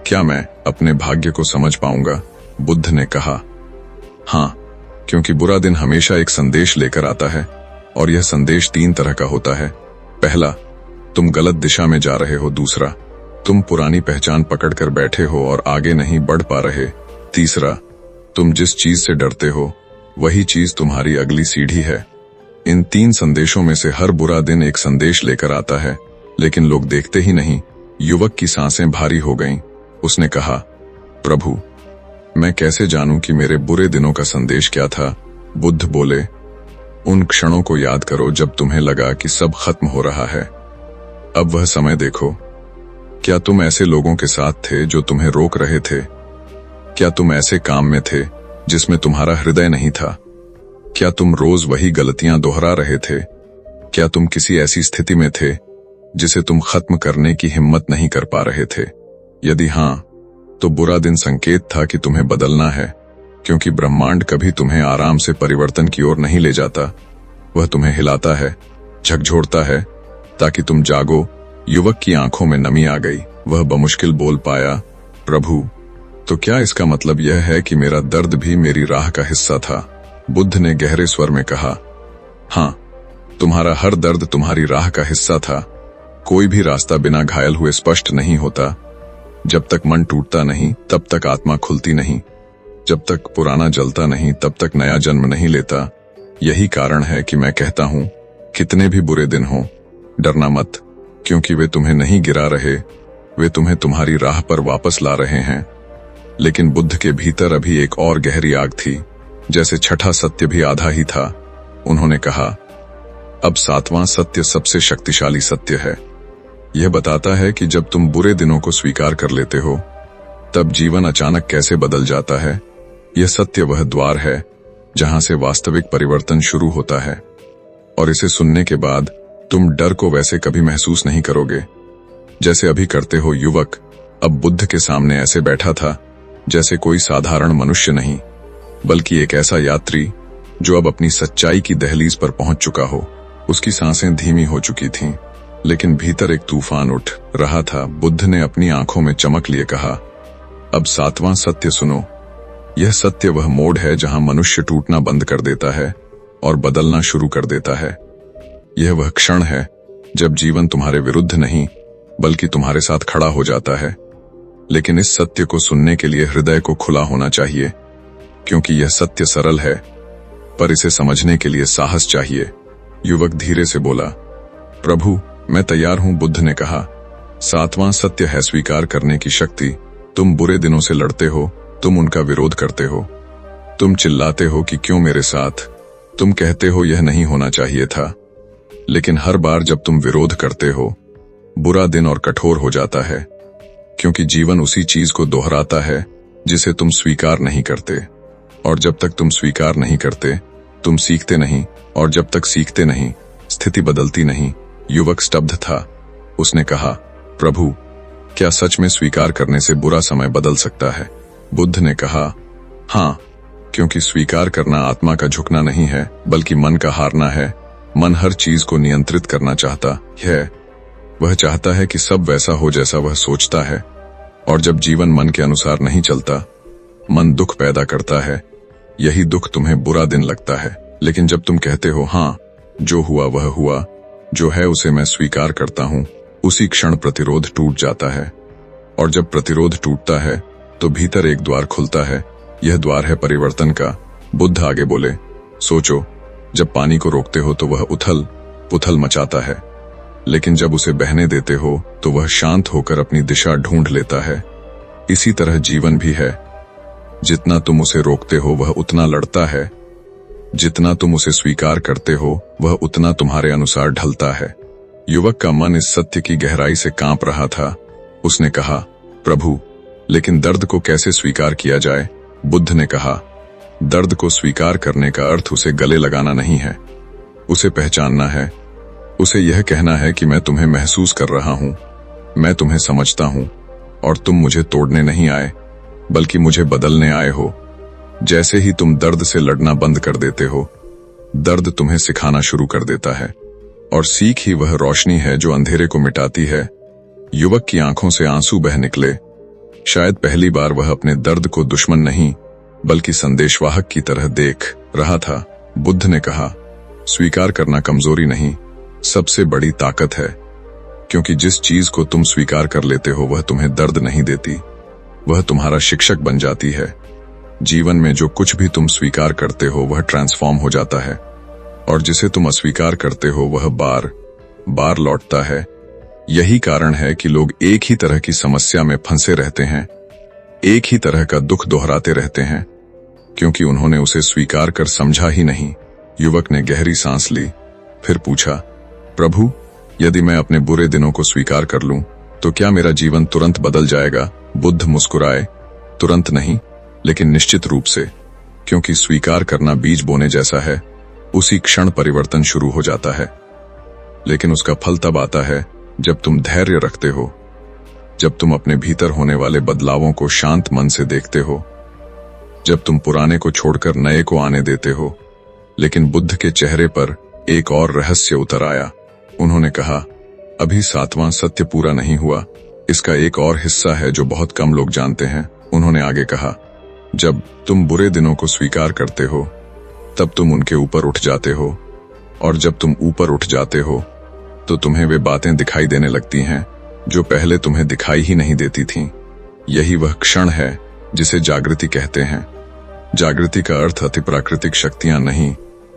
क्या मैं अपने भाग्य को समझ पाऊंगा? बुद्ध ने कहा, हाँ, क्योंकि बुरा दिन हमेशा एक संदेश लेकर आता है, और यह संदेश 3 तरह का होता है। पहला, तुम गलत दिशा में जा रहे हो। दूसरा, तुम पुरानी पहचान पकड़कर बैठे हो और आगे नहीं बढ़ पा रहे। तीसरा, तुम जिस चीज से डरते हो वही चीज तुम्हारी अगली सीढ़ी है। इन 3 संदेशों में से हर बुरा दिन एक संदेश लेकर आता है, लेकिन लोग देखते ही नहीं। युवक की सांसें भारी हो गईं। उसने कहा, प्रभु, मैं कैसे जानूं कि मेरे बुरे दिनों का संदेश क्या था? बुद्ध बोले, उन क्षणों को याद करो जब तुम्हें लगा कि सब खत्म हो रहा है। अब वह समय देखो। क्या तुम ऐसे लोगों के साथ थे जो तुम्हें रोक रहे थे? क्या तुम ऐसे काम में थे जिसमें तुम्हारा हृदय नहीं था? क्या तुम रोज वही गलतियां दोहरा रहे थे? क्या तुम किसी ऐसी स्थिति में थे जिसे तुम खत्म करने की हिम्मत नहीं कर पा रहे थे? यदि हां, तो बुरा दिन संकेत था कि तुम्हें बदलना है, क्योंकि ब्रह्मांड कभी तुम्हें आराम से परिवर्तन की ओर नहीं ले जाता। वह तुम्हें हिलाता है, झकझोरता है, ताकि तुम जागो। युवक की आंखों में नमी आ गई। वह बमुश्किल बोल पाया, प्रभु, तो क्या इसका मतलब यह है कि मेरा दर्द भी मेरी राह का हिस्सा था? बुद्ध ने गहरे स्वर में कहा, हां, तुम्हारा हर दर्द तुम्हारी राह का हिस्सा था। कोई भी रास्ता बिना घायल हुए स्पष्ट नहीं होता। जब तक मन टूटता नहीं, तब तक आत्मा खुलती नहीं। जब तक पुराना जलता नहीं, तब तक नया जन्म नहीं लेता। यही कारण है कि मैं कहता हूं, कितने भी बुरे दिन हों, डरना मत, क्योंकि वे तुम्हें नहीं गिरा रहे, वे तुम्हें तुम्हारी राह पर वापस ला रहे हैं। लेकिन बुद्ध के भीतर अभी एक और गहरी आग थी, जैसे छठा सत्य भी आधा ही था। उन्होंने कहा, अब 7वां सत्य सबसे शक्तिशाली सत्य है। यह बताता है कि जब तुम बुरे दिनों को स्वीकार कर लेते हो, तब जीवन अचानक कैसे बदल जाता है। यह सत्य वह द्वार है जहां से वास्तविक परिवर्तन शुरू होता है, और इसे सुनने के बाद तुम डर को वैसे कभी महसूस नहीं करोगे जैसे अभी करते हो। युवक, अब बुद्ध के सामने ऐसे बैठा था जैसे कोई साधारण मनुष्य नहीं, बल्कि एक ऐसा यात्री जो अब अपनी सच्चाई की दहलीज पर पहुंच चुका हो। उसकी सांसें धीमी हो चुकी थीं, लेकिन भीतर एक तूफान उठ रहा था। बुद्ध ने अपनी आंखों में चमक लिए कहा, अब 7वां सत्य सुनो। यह सत्य वह मोड़ है जहां मनुष्य टूटना बंद कर देता है और बदलना शुरू कर देता है। यह वह क्षण है जब जीवन तुम्हारे विरुद्ध नहीं बल्कि तुम्हारे साथ खड़ा हो जाता है। लेकिन इस सत्य को सुनने के लिए हृदय को खुला होना चाहिए, क्योंकि यह सत्य सरल है, पर इसे समझने के लिए साहस चाहिए। युवक धीरे से बोला, प्रभु मैं तैयार हूं। बुद्ध ने कहा, 7वां सत्य है स्वीकार करने की शक्ति। तुम बुरे दिनों से लड़ते हो, तुम उनका विरोध करते हो, तुम चिल्लाते हो कि क्यों मेरे साथ, तुम कहते हो यह नहीं होना चाहिए था। लेकिन हर बार जब तुम विरोध करते हो, बुरा दिन और कठोर हो जाता है, क्योंकि जीवन उसी चीज को दोहराता है जिसे तुम स्वीकार नहीं करते। और जब तक तुम स्वीकार नहीं करते, तुम सीखते नहीं, और जब तक सीखते नहीं, स्थिति बदलती नहीं। युवक स्तब्ध था। उसने कहा, प्रभु क्या सच में स्वीकार करने से बुरा समय बदल सकता है? बुद्ध ने कहा, हाँ, क्योंकि स्वीकार करना आत्मा का झुकना नहीं है, बल्कि मन का हारना है। मन हर चीज को नियंत्रित करना चाहता है। वह चाहता है कि सब वैसा हो जैसा वह सोचता है, और जब जीवन मन के अनुसार नहीं चलता, मन दुख पैदा करता है। यही दुख तुम्हें बुरा दिन लगता है। लेकिन जब तुम कहते हो, हाँ जो हुआ वह हुआ, जो है उसे मैं स्वीकार करता हूं, उसी क्षण प्रतिरोध टूट जाता है। और जब प्रतिरोध टूटता है तो भीतर एक द्वार खुलता है। यह द्वार है परिवर्तन का। बुद्ध आगे बोले, सोचो, जब पानी को रोकते हो तो वह उथल पुथल मचाता है, लेकिन जब उसे बहने देते हो तो वह शांत होकर अपनी दिशा ढूंढ लेता है। इसी तरह जीवन भी है। जितना तुम उसे रोकते हो वह उतना लड़ता है, जितना तुम उसे स्वीकार करते हो वह उतना तुम्हारे अनुसार ढलता है। युवक का मन इस सत्य की गहराई से कांप रहा था। उसने कहा, प्रभु लेकिन दर्द को कैसे स्वीकार किया जाए? बुद्ध ने कहा, दर्द को स्वीकार करने का अर्थ उसे गले लगाना नहीं है, उसे पहचानना है। उसे यह कहना है कि मैं तुम्हें महसूस कर रहा हूं, मैं तुम्हें समझता हूं, और तुम मुझे तोड़ने नहीं आए बल्कि मुझे बदलने आए हो। जैसे ही तुम दर्द से लड़ना बंद कर देते हो, दर्द तुम्हें सिखाना शुरू कर देता है, और सीख ही वह रोशनी है जो अंधेरे को मिटाती है। युवक की आंखों से आंसू बह निकले। शायद पहली बार वह अपने दर्द को दुश्मन नहीं बल्कि संदेशवाहक की तरह देख रहा था। बुद्ध ने कहा, स्वीकार करना कमजोरी नहीं, सबसे बड़ी ताकत है, क्योंकि जिस चीज को तुम स्वीकार कर लेते हो वह तुम्हें दर्द नहीं देती, वह तुम्हारा शिक्षक बन जाती है। जीवन में जो कुछ भी तुम स्वीकार करते हो वह ट्रांसफॉर्म हो जाता है, और जिसे तुम अस्वीकार करते हो वह बार बार लौटता है। यही कारण है कि लोग एक ही तरह की समस्या में फंसे रहते हैं, एक ही तरह का दुख दोहराते रहते हैं, क्योंकि उन्होंने उसे स्वीकार कर समझा ही नहीं। युवक ने गहरी सांस ली, फिर पूछा, प्रभु यदि मैं अपने बुरे दिनों को स्वीकार कर लूं तो क्या मेरा जीवन तुरंत बदल जाएगा? बुद्ध मुस्कुराए, तुरंत नहीं, लेकिन निश्चित रूप से, क्योंकि स्वीकार करना बीज बोने जैसा है। उसी क्षण परिवर्तन शुरू हो जाता है, लेकिन उसका फल तब आता है जब तुम धैर्य रखते हो, जब तुम अपने भीतर होने वाले बदलावों को शांत मन से देखते हो, जब तुम पुराने को छोड़कर नए को आने देते हो। लेकिन बुद्ध के चेहरे पर एक और रहस्य उतर आया। उन्होंने कहा, अभी 7वां सत्य पूरा नहीं हुआ, इसका एक और हिस्सा है जो बहुत कम लोग जानते हैं। उन्होंने आगे कहा, जब तुम बुरे दिनों को स्वीकार करते हो तब तुम उनके ऊपर उठ जाते हो, और जब तुम ऊपर उठ जाते हो तो तुम्हें वे बातें दिखाई देने लगती हैं जो पहले तुम्हें दिखाई ही नहीं देती थीं। यही वह क्षण है जिसे जागृति कहते हैं। जागृति का अर्थ अति प्राकृतिक शक्तियां नहीं,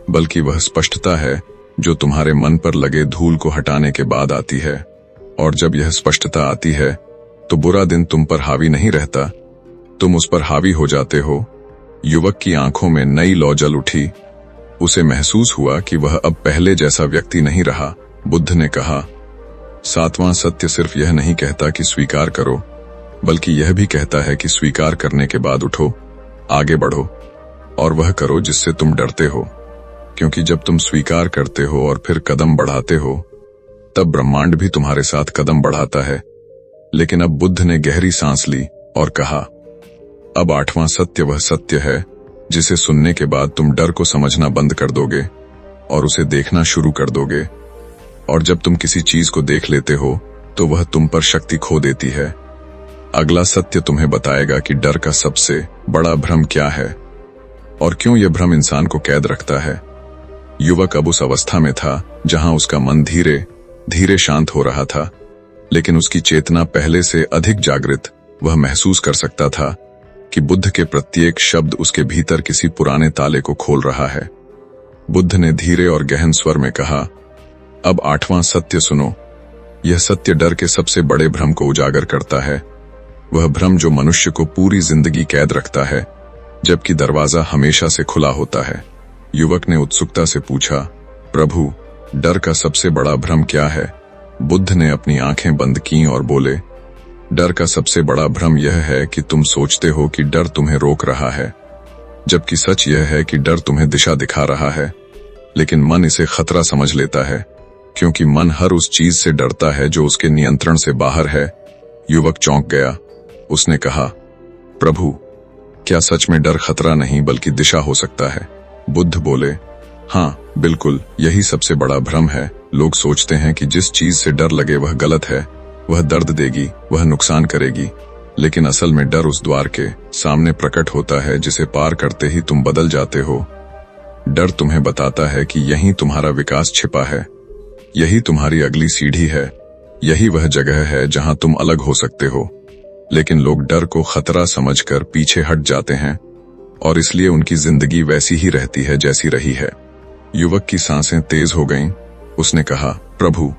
बल्कि वह स्पष्टता है जो तुम्हारे मन पर लगे धूल को हटाने के बाद आती है। और जब यह स्पष्टता आती है तो बुरा दिन तुम पर हावी नहीं रहता, तुम उस पर हावी हो जाते हो। युवक की आंखों में नई लौ जल उठी। उसे महसूस हुआ कि वह अब पहले जैसा व्यक्ति नहीं रहा। बुद्ध ने कहा, 7वां सत्य सिर्फ यह नहीं कहता कि स्वीकार करो, बल्कि यह भी कहता है कि स्वीकार करने के बाद उठो, आगे बढ़ो, और वह करो जिससे तुम डरते हो। क्योंकि जब तुम स्वीकार करते हो और फिर कदम बढ़ाते हो, तब ब्रह्मांड भी तुम्हारे साथ कदम बढ़ाता है। लेकिन अब बुद्ध ने गहरी सांस ली और कहा, अब 8वां सत्य वह सत्य है जिसे सुनने के बाद तुम डर को समझना बंद कर दोगे और उसे देखना शुरू कर दोगे। और जब तुम किसी चीज को देख लेते हो तो वह तुम पर शक्ति खो देती है। अगला सत्य तुम्हें बताएगा कि डर का सबसे बड़ा भ्रम क्या है और क्यों यह भ्रम इंसान को कैद रखता है। युवक अब उस अवस्था में था जहां उसका मन धीरे धीरे शांत हो रहा था, लेकिन उसकी चेतना पहले से अधिक जागृत। वह महसूस कर सकता था कि बुद्ध के प्रत्येक शब्द उसके भीतर किसी पुराने ताले को खोल रहा है। बुद्ध ने धीरे और गहन स्वर में कहा, अब 8वां सत्य सुनो। यह सत्य डर के सबसे बड़े भ्रम को उजागर करता है, वह भ्रम जो मनुष्य को पूरी जिंदगी कैद रखता है जबकि दरवाजा हमेशा से खुला होता है। युवक ने उत्सुकता से पूछा, प्रभु, डर का सबसे बड़ा भ्रम क्या है? बुद्ध ने अपनी आंखें बंद कीं और बोले, डर का सबसे बड़ा भ्रम यह है कि तुम सोचते हो कि डर तुम्हें रोक रहा है, जबकि सच यह है कि डर तुम्हें दिशा दिखा रहा है। लेकिन मन इसे खतरा समझ लेता है, क्योंकि मन हर उस चीज से डरता है जो उसके नियंत्रण से बाहर है। युवक चौंक गया। उसने कहा, प्रभु, क्या सच में डर खतरा नहीं बल्कि दिशा हो सकता है? बुद्ध बोले, हाँ बिल्कुल, यही सबसे बड़ा भ्रम है। लोग सोचते हैं कि जिस चीज से डर लगे वह गलत है, वह दर्द देगी, वह नुकसान करेगी। लेकिन असल में डर उस द्वार के सामने प्रकट होता है जिसे पार करते ही तुम बदल जाते हो। डर तुम्हें बताता है कि यहीं तुम्हारा विकास छिपा है, यही तुम्हारी अगली सीढ़ी है, यही वह जगह है जहां तुम अलग हो सकते हो। लेकिन लोग डर को खतरा समझकर पीछे हट जाते हैं और इसलिए उनकी जिंदगी वैसी ही रहती है जैसी रही है। युवक की सांसें तेज हो गईं। उसने कहा, प्रभु,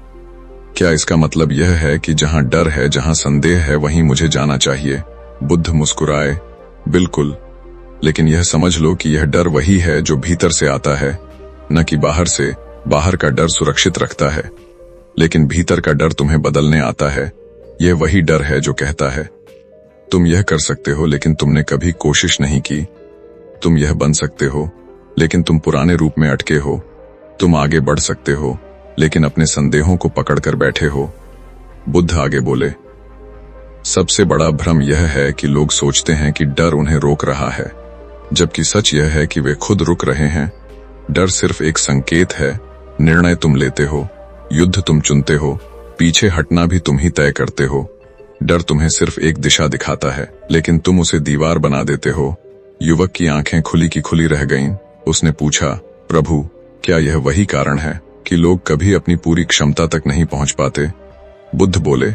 क्या इसका मतलब यह है कि जहां डर है, जहां संदेह है, वहीं मुझे जाना चाहिए? बुद्ध मुस्कुराए, बिल्कुल, लेकिन यह समझ लो कि यह डर वही है जो भीतर से आता है, न कि बाहर से। बाहर का डर सुरक्षित रखता है, लेकिन भीतर का डर तुम्हें बदलने आता है। यह वही डर है जो कहता है, तुम यह कर सकते हो लेकिन तुमने कभी कोशिश नहीं की। तुम यह बन सकते हो लेकिन तुम पुराने रूप में अटके हो। तुम आगे बढ़ सकते हो लेकिन अपने संदेहों को पकड़कर बैठे हो। बुद्ध आगे बोले, सबसे बड़ा भ्रम यह है कि लोग सोचते हैं कि डर उन्हें रोक रहा है, जबकि सच यह है कि वे खुद रुक रहे हैं। डर सिर्फ एक संकेत है। निर्णय तुम लेते हो, युद्ध तुम चुनते हो, पीछे हटना भी तुम ही तय करते हो। डर तुम्हें सिर्फ एक दिशा दिखाता है, लेकिन तुम उसे दीवार बना देते हो। युवक की आंखें खुली की खुली रह गईं। उसने पूछा, प्रभु, क्या यह वही कारण है कि लोग कभी अपनी पूरी क्षमता तक नहीं पहुंच पाते? बुद्ध बोले,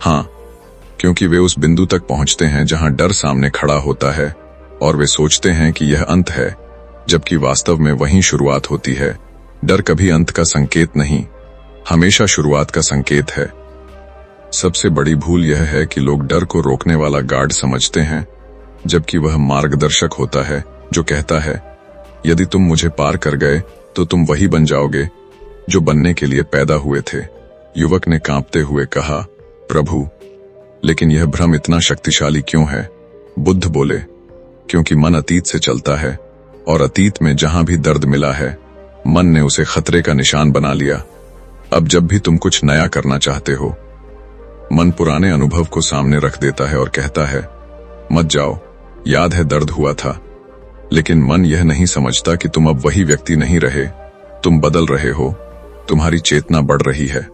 हाँ, क्योंकि वे उस बिंदु तक पहुंचते हैं जहां डर सामने खड़ा होता है और वे सोचते हैं कि यह अंत है, जबकि वास्तव में वहीं शुरुआत होती है। डर कभी अंत का संकेत नहीं, हमेशा शुरुआत का संकेत है। सबसे बड़ी भूल यह है कि लोग डर को रोकने वाला गार्ड समझते हैं, जबकि वह मार्गदर्शक होता है जो कहता है, यदि तुम मुझे पार कर गए तो तुम वही बन जाओगे जो बनने के लिए पैदा हुए थे। युवक ने कांपते हुए कहा, प्रभु, लेकिन यह भ्रम इतना शक्तिशाली क्यों है? बुद्ध बोले, क्योंकि मन अतीत से चलता है और अतीत में जहां भी दर्द मिला है, मन ने उसे खतरे का निशान बना लिया। अब जब भी तुम कुछ नया करना चाहते हो, मन पुराने अनुभव को सामने रख देता है और कहता है, मत जाओ, याद है दर्द हुआ था। लेकिन मन यह नहीं समझता कि तुम अब वही व्यक्ति नहीं रहे, तुम बदल रहे हो, तुम्हारी चेतना बढ़ रही है।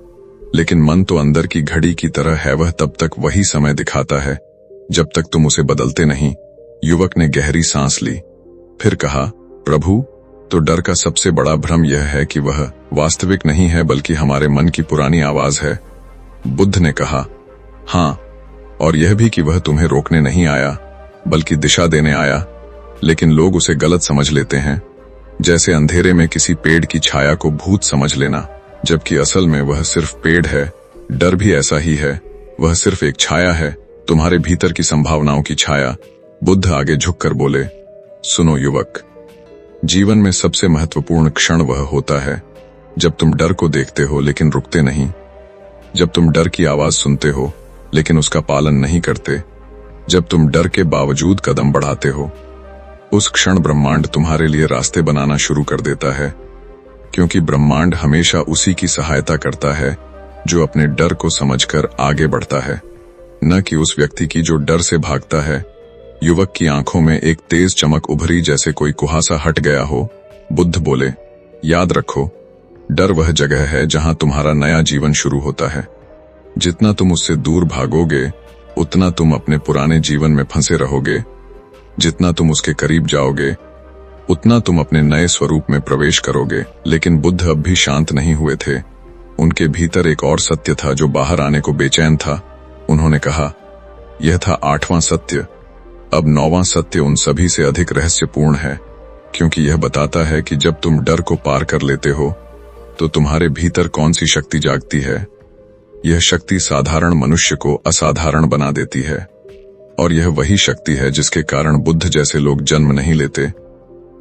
लेकिन मन तो अंदर की घड़ी की तरह है, वह तब तक वही समय दिखाता है जब तक तुम उसे बदलते नहीं। युवक ने गहरी सांस ली, फिर कहा, प्रभु, तो डर का सबसे बड़ा भ्रम यह है कि वह वास्तविक नहीं है बल्कि हमारे मन की पुरानी आवाज है। बुद्ध ने कहा, हाँ, और यह भी कि वह तुम्हें रोकने नहीं आया बल्कि दिशा देने आया। लेकिन लोग उसे गलत समझ लेते हैं, जैसे अंधेरे में किसी पेड़ की छाया को भूत समझ लेना, जबकि असल में वह सिर्फ पेड़ है। डर भी ऐसा ही है, वह सिर्फ एक छाया है, तुम्हारे भीतर की संभावनाओं की छाया। बुद्ध आगे झुककर बोले, सुनो युवक, जीवन में सबसे महत्वपूर्ण क्षण वह होता है जब तुम डर को देखते हो लेकिन रुकते नहीं, जब तुम डर की आवाज सुनते हो लेकिन उसका पालन नहीं करते, जब तुम डर के बावजूद कदम बढ़ाते हो। उस क्षण ब्रह्मांड तुम्हारे लिए रास्ते बनाना शुरू कर देता है, क्योंकि ब्रह्मांड हमेशा उसी की सहायता करता है जो अपने डर को समझकर आगे बढ़ता है। न कि उस व्यक्ति की जो डर से भागता है। युवक की आंखों में एक तेज चमक उभरी, जैसे कोई कुहासा हट गया हो। बुद्ध बोले, याद रखो, डर वह जगह है जहां तुम्हारा नया जीवन शुरू होता है। जितना तुम उससे दूर भागोगे, उतना तुम अपने पुराने जीवन में फंसे रहोगे। जितना तुम उसके करीब जाओगे, उतना तुम अपने नए स्वरूप में प्रवेश करोगे। लेकिन बुद्ध अब भी शांत नहीं हुए थे। उनके भीतर एक और सत्य था जो बाहर आने को बेचैन था। उन्होंने कहा, यह था 8वां सत्य। अब 9वां सत्य उन सभी से अधिक रहस्यपूर्ण है, क्योंकि यह बताता है कि जब तुम डर को पार कर लेते हो तो तुम्हारे भीतर कौन सी शक्ति जागती है। यह शक्ति साधारण मनुष्य को असाधारण बना देती है, और यह वही शक्ति है जिसके कारण बुद्ध जैसे लोग जन्म नहीं लेते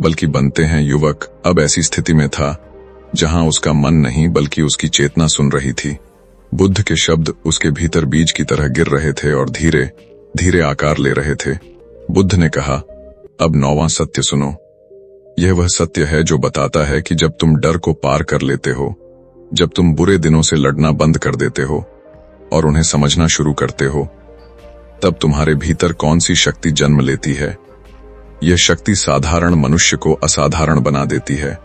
बल्कि बनते हैं। युवक अब ऐसी स्थिति में था जहां उसका मन नहीं बल्कि उसकी चेतना सुन रही थी। बुद्ध के शब्द उसके भीतर बीज की तरह गिर रहे थे और धीरे धीरे आकार ले रहे थे। बुद्ध ने कहा, अब 9वां सत्य सुनो। यह वह सत्य है जो बताता है कि जब तुम डर को पार कर लेते हो, जब तुम बुरे दिनों से लड़ना बंद कर देते हो और उन्हें समझना शुरू करते हो, तब तुम्हारे भीतर कौन सी शक्ति जन्म लेती है। यह शक्ति साधारण मनुष्य को असाधारण बना देती है।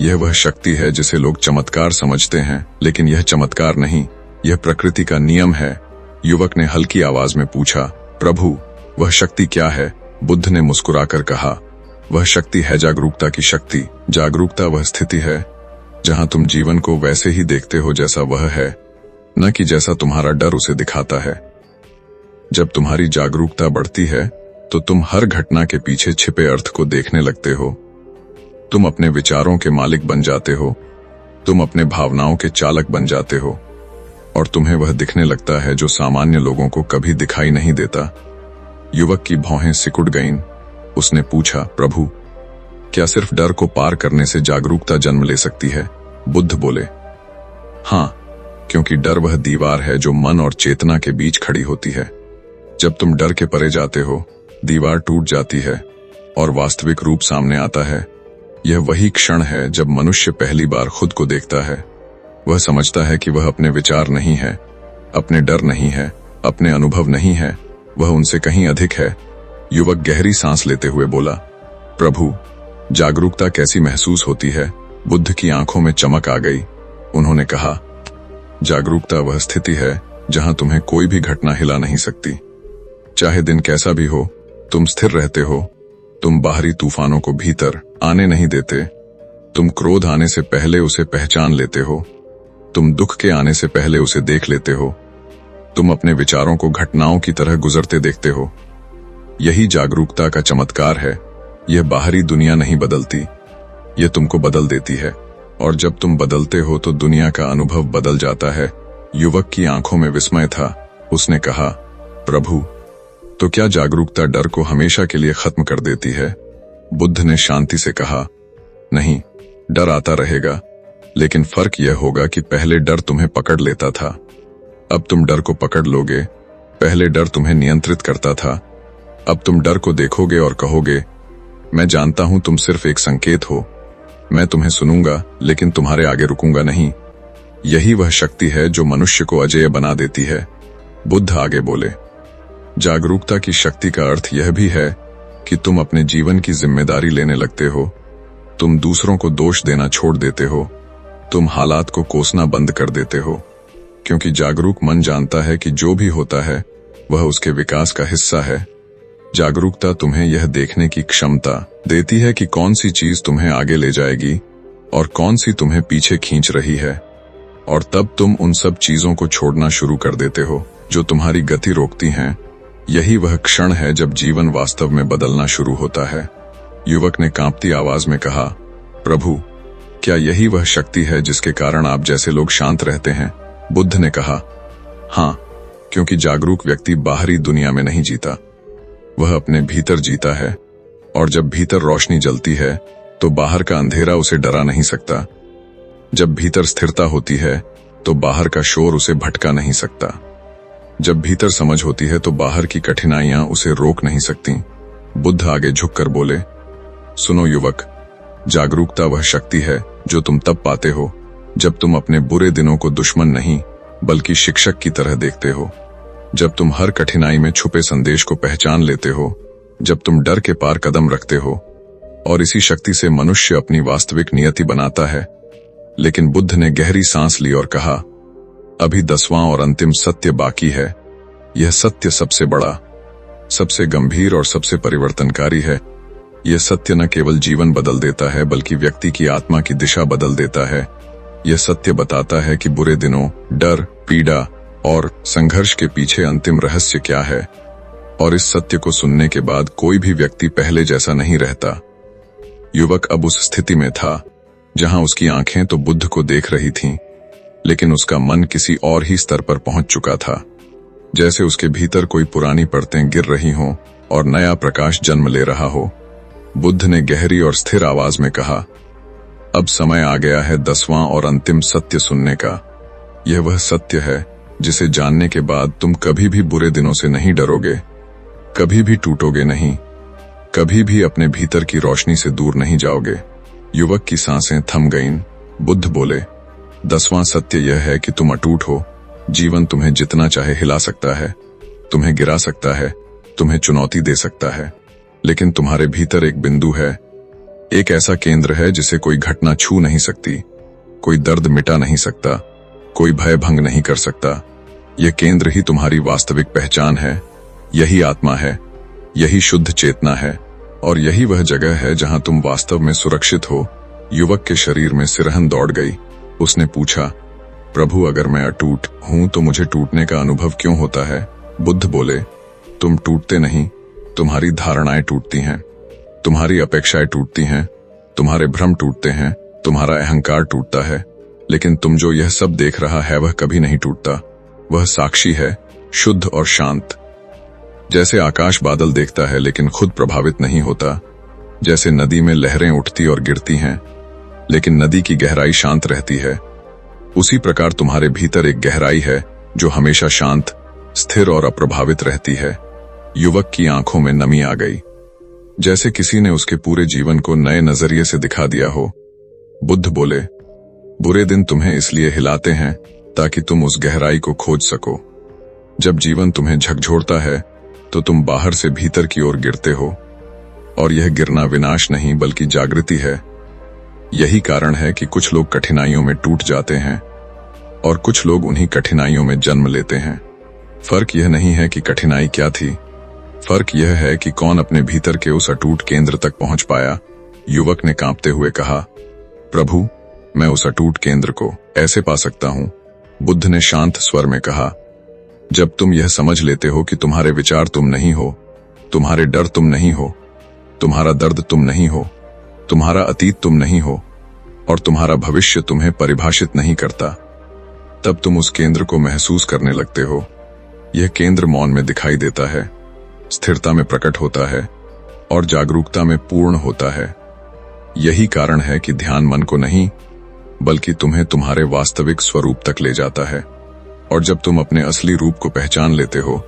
यह वह शक्ति है जिसे लोग चमत्कार समझते हैं, लेकिन यह चमत्कार नहीं, यह प्रकृति का नियम है। युवक ने हल्की आवाज में पूछा, प्रभु, वह शक्ति क्या है? बुद्ध ने मुस्कुराकर कहा, वह शक्ति है जागरूकता की शक्ति। जागरूकता वह स्थिति है जहां तुम जीवन को वैसे ही देखते हो जैसा वह है, न कि जैसा तुम्हारा डर उसे दिखाता है। जब तुम्हारी जागरूकता बढ़ती है तो तुम हर घटना के पीछे छिपे अर्थ को देखने लगते हो। तुम अपने विचारों के मालिक बन जाते हो, तुम अपने भावनाओं के चालक बन जाते हो, और तुम्हें वह दिखने लगता है जो सामान्य लोगों को कभी दिखाई नहीं देता। युवक की भौहें सिकुड़ गईं। उसने पूछा, प्रभु, क्या सिर्फ डर को पार करने से जागरूकता जन्म ले सकती है? बुद्ध बोले, हां, क्योंकि डर वह दीवार है जो मन और चेतना के बीच खड़ी होती है। जब तुम डर के परे जाते हो, दीवार टूट जाती है और वास्तविक रूप सामने आता है। यह वही क्षण है जब मनुष्य पहली बार खुद को देखता है। वह समझता है कि वह अपने विचार नहीं है, अपने डर नहीं है, अपने अनुभव नहीं है, वह उनसे कहीं अधिक है। युवक गहरी सांस लेते हुए बोला, प्रभु, जागरूकता कैसी महसूस होती है? बुद्ध की आंखों में चमक आ गई। उन्होंने कहा, जागरूकता वह स्थिति है जहां तुम्हें कोई भी घटना हिला नहीं सकती। चाहे दिन कैसा भी हो, तुम स्थिर रहते हो। तुम बाहरी तूफानों को भीतर आने नहीं देते। तुम क्रोध आने से पहले उसे पहचान लेते हो। तुम दुख के आने से पहले उसे देख लेते हो। तुम अपने विचारों को घटनाओं की तरह गुजरते देखते हो। यही जागरूकता का चमत्कार है। यह बाहरी दुनिया नहीं बदलती, यह तुमको बदल देती है, और जब तुम बदलते हो तो दुनिया का अनुभव बदल जाता है। युवक की आंखों में विस्मय था। उसने कहा, प्रभु, तो क्या जागरूकता डर को हमेशा के लिए खत्म कर देती है? बुद्ध ने शांति से कहा, नहीं, डर आता रहेगा, लेकिन फर्क यह होगा कि पहले डर तुम्हें पकड़ लेता था, अब तुम डर को पकड़ लोगे। पहले डर तुम्हें नियंत्रित करता था, अब तुम डर को देखोगे और कहोगे, मैं जानता हूं तुम सिर्फ एक संकेत हो, मैं तुम्हें सुनूंगा लेकिन तुम्हारे आगे रुकूंगा नहीं। यही वह शक्ति है जो मनुष्य को अजेय बना देती है। बुद्ध आगे बोले, जागरूकता की शक्ति का अर्थ यह भी है कि तुम अपने जीवन की जिम्मेदारी लेने लगते हो। तुम दूसरों को दोष देना छोड़ देते हो। तुम हालात को कोसना बंद कर देते हो, क्योंकि जागरूक मन जानता है कि जो भी होता है वह उसके विकास का हिस्सा है। जागरूकता तुम्हें यह देखने की क्षमता देती है कि कौन सी चीज तुम्हें आगे ले जाएगी और कौन सी तुम्हें पीछे खींच रही है, और तब तुम उन सब चीजों को छोड़ना शुरू कर देते हो जो तुम्हारी गति रोकती हैं। यही वह क्षण है जब जीवन वास्तव में बदलना शुरू होता है। युवक ने कांपती आवाज में कहा, प्रभु, क्या यही वह शक्ति है जिसके कारण आप जैसे लोग शांत रहते हैं? बुद्ध ने कहा, हां, क्योंकि जागरूक व्यक्ति बाहरी दुनिया में नहीं जीता, वह अपने भीतर जीता है, और जब भीतर रोशनी जलती है तो बाहर का अंधेरा उसे डरा नहीं सकता। जब भीतर स्थिरता होती है तो बाहर का शोर उसे भटका नहीं सकता। जब भीतर समझ होती है तो बाहर की कठिनाइयां उसे रोक नहीं सकती। बुद्ध आगे झुककर बोले, सुनो युवक, जागरूकता वह शक्ति है जो तुम तब पाते हो जब तुम अपने बुरे दिनों को दुश्मन नहीं बल्कि शिक्षक की तरह देखते हो। जब तुम हर कठिनाई में छुपे संदेश को पहचान लेते हो, जब तुम डर के पार कदम रखते हो, और इसी शक्ति से मनुष्य अपनी वास्तविक नियति बनाता है। लेकिन बुद्ध ने गहरी सांस ली और कहा, अभी 10वां और अंतिम सत्य बाकी है। यह सत्य सबसे बड़ा, सबसे गंभीर और सबसे परिवर्तनकारी है। यह सत्य न केवल जीवन बदल देता है बल्कि व्यक्ति की आत्मा की दिशा बदल देता है। यह सत्य बताता है कि बुरे दिनों, डर, पीड़ा और संघर्ष के पीछे अंतिम रहस्य क्या है। और इस सत्य को सुनने के बाद कोई भी व्यक्ति पहले जैसा नहीं रहता। युवक अब उस स्थिति में था जहां उसकी आंखें तो बुद्ध को देख रही थीं, लेकिन उसका मन किसी और ही स्तर पर पहुंच चुका था। जैसे उसके भीतर कोई पुरानी परतें गिर रही हों और नया प्रकाश जन्म ले रहा हो। बुद्ध ने गहरी और स्थिर आवाज में कहा, अब समय आ गया है 10वां और अंतिम सत्य सुनने का। यह वह सत्य है जिसे जानने के बाद तुम कभी भी बुरे दिनों से नहीं डरोगे, कभी भी टूटोगे नहीं, कभी भी अपने भीतर की रोशनी से दूर नहीं जाओगे। युवक की सांसें थम गईं। बुद्ध बोले, 10वां सत्य यह है कि तुम अटूट हो। जीवन तुम्हें जितना चाहे हिला सकता है, तुम्हें गिरा सकता है, तुम्हें चुनौती दे सकता है, लेकिन तुम्हारे भीतर एक बिंदु है, एक ऐसा केंद्र है जिसे कोई घटना छू नहीं सकती, कोई दर्द मिटा नहीं सकता, कोई भय भंग नहीं कर सकता। यह केंद्र ही तुम्हारी वास्तविक पहचान है, यही आत्मा है, यही शुद्ध चेतना है, और यही वह जगह है जहां तुम वास्तव में सुरक्षित हो। युवक के शरीर में सिरहन दौड़ गई। उसने पूछा, प्रभु, अगर मैं अटूट हूं तो मुझे टूटने का अनुभव क्यों होता है? बुद्ध बोले, तुम टूटते नहीं, तुम्हारी धारणाएं टूटती हैं, तुम्हारी अपेक्षाएं टूटती हैं, तुम्हारे भ्रम टूटते हैं, तुम्हारा अहंकार टूटता है, लेकिन तुम जो यह सब देख रहा है वह कभी नहीं टूटता। वह साक्षी है, शुद्ध और शांत। जैसे आकाश बादल देखता है लेकिन खुद प्रभावित नहीं होता, जैसे नदी में लहरें उठती और गिरती हैं लेकिन नदी की गहराई शांत रहती है, उसी प्रकार तुम्हारे भीतर एक गहराई है जो हमेशा शांत, स्थिर और अप्रभावित रहती है। युवक की आंखों में नमी आ गई, जैसे किसी ने उसके पूरे जीवन को नए नजरिए से दिखा दिया हो। बुद्ध बोले, बुरे दिन तुम्हें इसलिए हिलाते हैं ताकि तुम उस गहराई को खोज सको। जब जीवन तुम्हें झकझोरता है तो तुम बाहर से भीतर की ओर गिरते हो, और यह गिरना विनाश नहीं बल्कि जागृति है। यही कारण है कि कुछ लोग कठिनाइयों में टूट जाते हैं और कुछ लोग उन्हीं कठिनाइयों में जन्म लेते हैं। फर्क यह नहीं है कि कठिनाई क्या थी, फर्क यह है कि कौन अपने भीतर के उस अटूट केंद्र तक पहुंच पाया। युवक ने कांपते हुए कहा, प्रभु, मैं उस अटूट केंद्र को ऐसे पा सकता हूं। बुद्ध ने शांत स्वर में कहा, जब तुम यह समझ लेते हो कि तुम्हारे विचार तुम नहीं हो, तुम्हारे डर तुम नहीं हो, तुम्हारा दर्द तुम नहीं हो, तुम्हारा अतीत तुम नहीं हो, और तुम्हारा भविष्य तुम्हें परिभाषित नहीं करता, तब तुम उस केंद्र को महसूस करने लगते हो। यह केंद्र मौन में दिखाई देता है, स्थिरता में प्रकट होता है और जागरूकता में पूर्ण होता है। यही कारण है कि ध्यान मन को नहीं बल्कि तुम्हें तुम्हारे वास्तविक स्वरूप तक ले जाता है। और जब तुम अपने असली रूप को पहचान लेते हो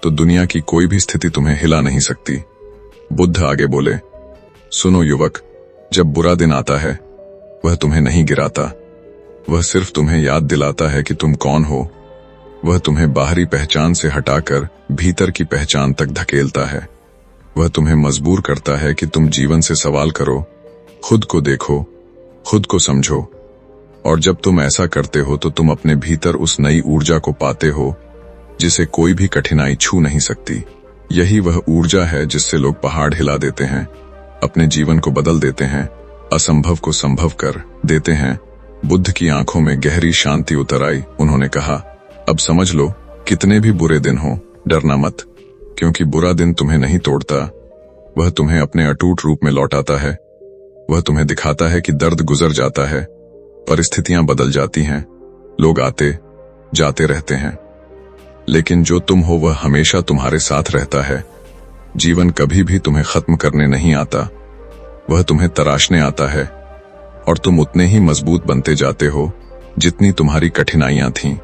तो दुनिया की कोई भी स्थिति तुम्हें हिला नहीं सकती। बुद्ध आगे बोले, सुनो युवक, जब बुरा दिन आता है वह तुम्हें नहीं गिराता, वह सिर्फ तुम्हें याद दिलाता है कि तुम कौन हो। वह तुम्हें बाहरी पहचान से हटाकर भीतर की पहचान तक धकेलता है। वह तुम्हें मजबूर करता है कि तुम जीवन से सवाल करो, खुद को देखो, खुद को समझो। और जब तुम ऐसा करते हो तो तुम अपने भीतर उस नई ऊर्जा को पाते हो जिसे कोई भी कठिनाई छू नहीं सकती। यही वह ऊर्जा है जिससे लोग पहाड़ हिला देते हैं, अपने जीवन को बदल देते हैं, असंभव को संभव कर देते हैं। बुद्ध की आंखों में गहरी शांति उतर आई। उन्होंने कहा, अब समझ लो, कितने भी बुरे दिन हो, डरना मत, क्योंकि बुरा दिन तुम्हें नहीं तोड़ता, वह तुम्हें अपने अटूट रूप में लौटाता है। वह तुम्हें दिखाता है कि दर्द गुजर जाता है, परिस्थितियां बदल जाती हैं, लोग आते जाते रहते हैं, लेकिन जो तुम हो वह हमेशा तुम्हारे साथ रहता है। जीवन कभी भी तुम्हें खत्म करने नहीं आता, वह तुम्हें तराशने आता है, और तुम उतने ही मजबूत बनते जाते हो जितनी तुम्हारी कठिनाइयां थीं।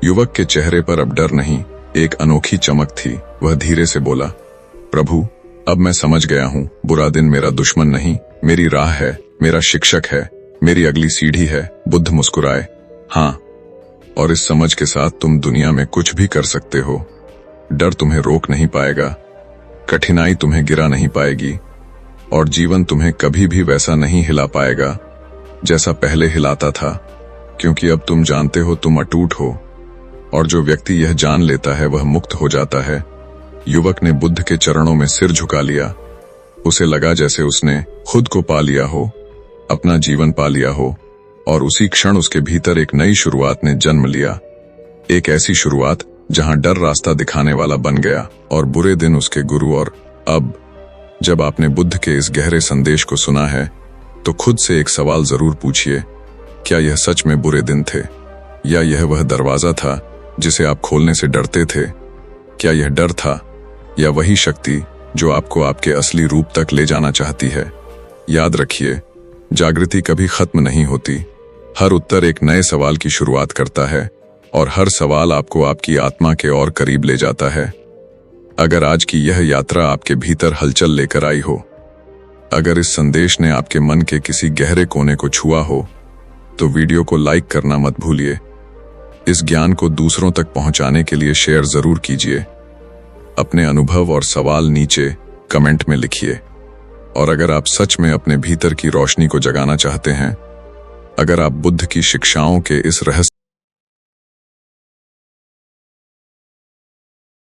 युवक के चेहरे पर अब डर नहीं, एक अनोखी चमक थी। वह धीरे से बोला, प्रभु, अब मैं समझ गया हूं, बुरा दिन मेरा दुश्मन नहीं, मेरी राह है, मेरा शिक्षक है, मेरी अगली सीढ़ी है। बुद्ध मुस्कुराए, हाँ, और इस समझ के साथ तुम दुनिया में कुछ भी कर सकते हो। डर तुम्हें रोक नहीं पाएगा, कठिनाई तुम्हें गिरा नहीं पाएगी, और जीवन तुम्हें कभी भी वैसा नहीं हिला पाएगा जैसा पहले हिलाता था, क्योंकि अब तुम जानते हो तुम अटूट हो, और जो व्यक्ति यह जान लेता है वह मुक्त हो जाता है। युवक ने बुद्ध के चरणों में सिर झुका लिया। उसे लगा जैसे उसने खुद को पा लिया हो, अपना जीवन पा लिया हो, और उसी क्षण उसके भीतर एक नई शुरुआत ने जन्म लिया। एक ऐसी शुरुआत जहां डर रास्ता दिखाने वाला बन गया और बुरे दिन उसके गुरु। और अब जब आपने बुद्ध के इस गहरे संदेश को सुना है तो खुद से एक सवाल जरूर पूछिए, क्या यह सच में बुरे दिन थे, या यह वह दरवाजा था जिसे आप खोलने से डरते थे? क्या यह डर था, या वही शक्ति जो आपको आपके असली रूप तक ले जाना चाहती है? याद रखिए, जागृति कभी खत्म नहीं होती। हर उत्तर एक नए सवाल की शुरुआत करता है, और हर सवाल आपको आपकी आत्मा के और करीब ले जाता है। अगर आज की यह यात्रा आपके भीतर हलचल लेकर आई हो, अगर इस संदेश ने आपके मन के किसी गहरे कोने को छुआ हो, तो वीडियो को लाइक करना मत भूलिए। इस ज्ञान को दूसरों तक पहुंचाने के लिए शेयर जरूर कीजिए। अपने अनुभव और सवाल नीचे कमेंट में लिखिए। और अगर आप सच में अपने भीतर की रोशनी को जगाना चाहते हैं, अगर आप बुद्ध की शिक्षाओं के इस रहस्य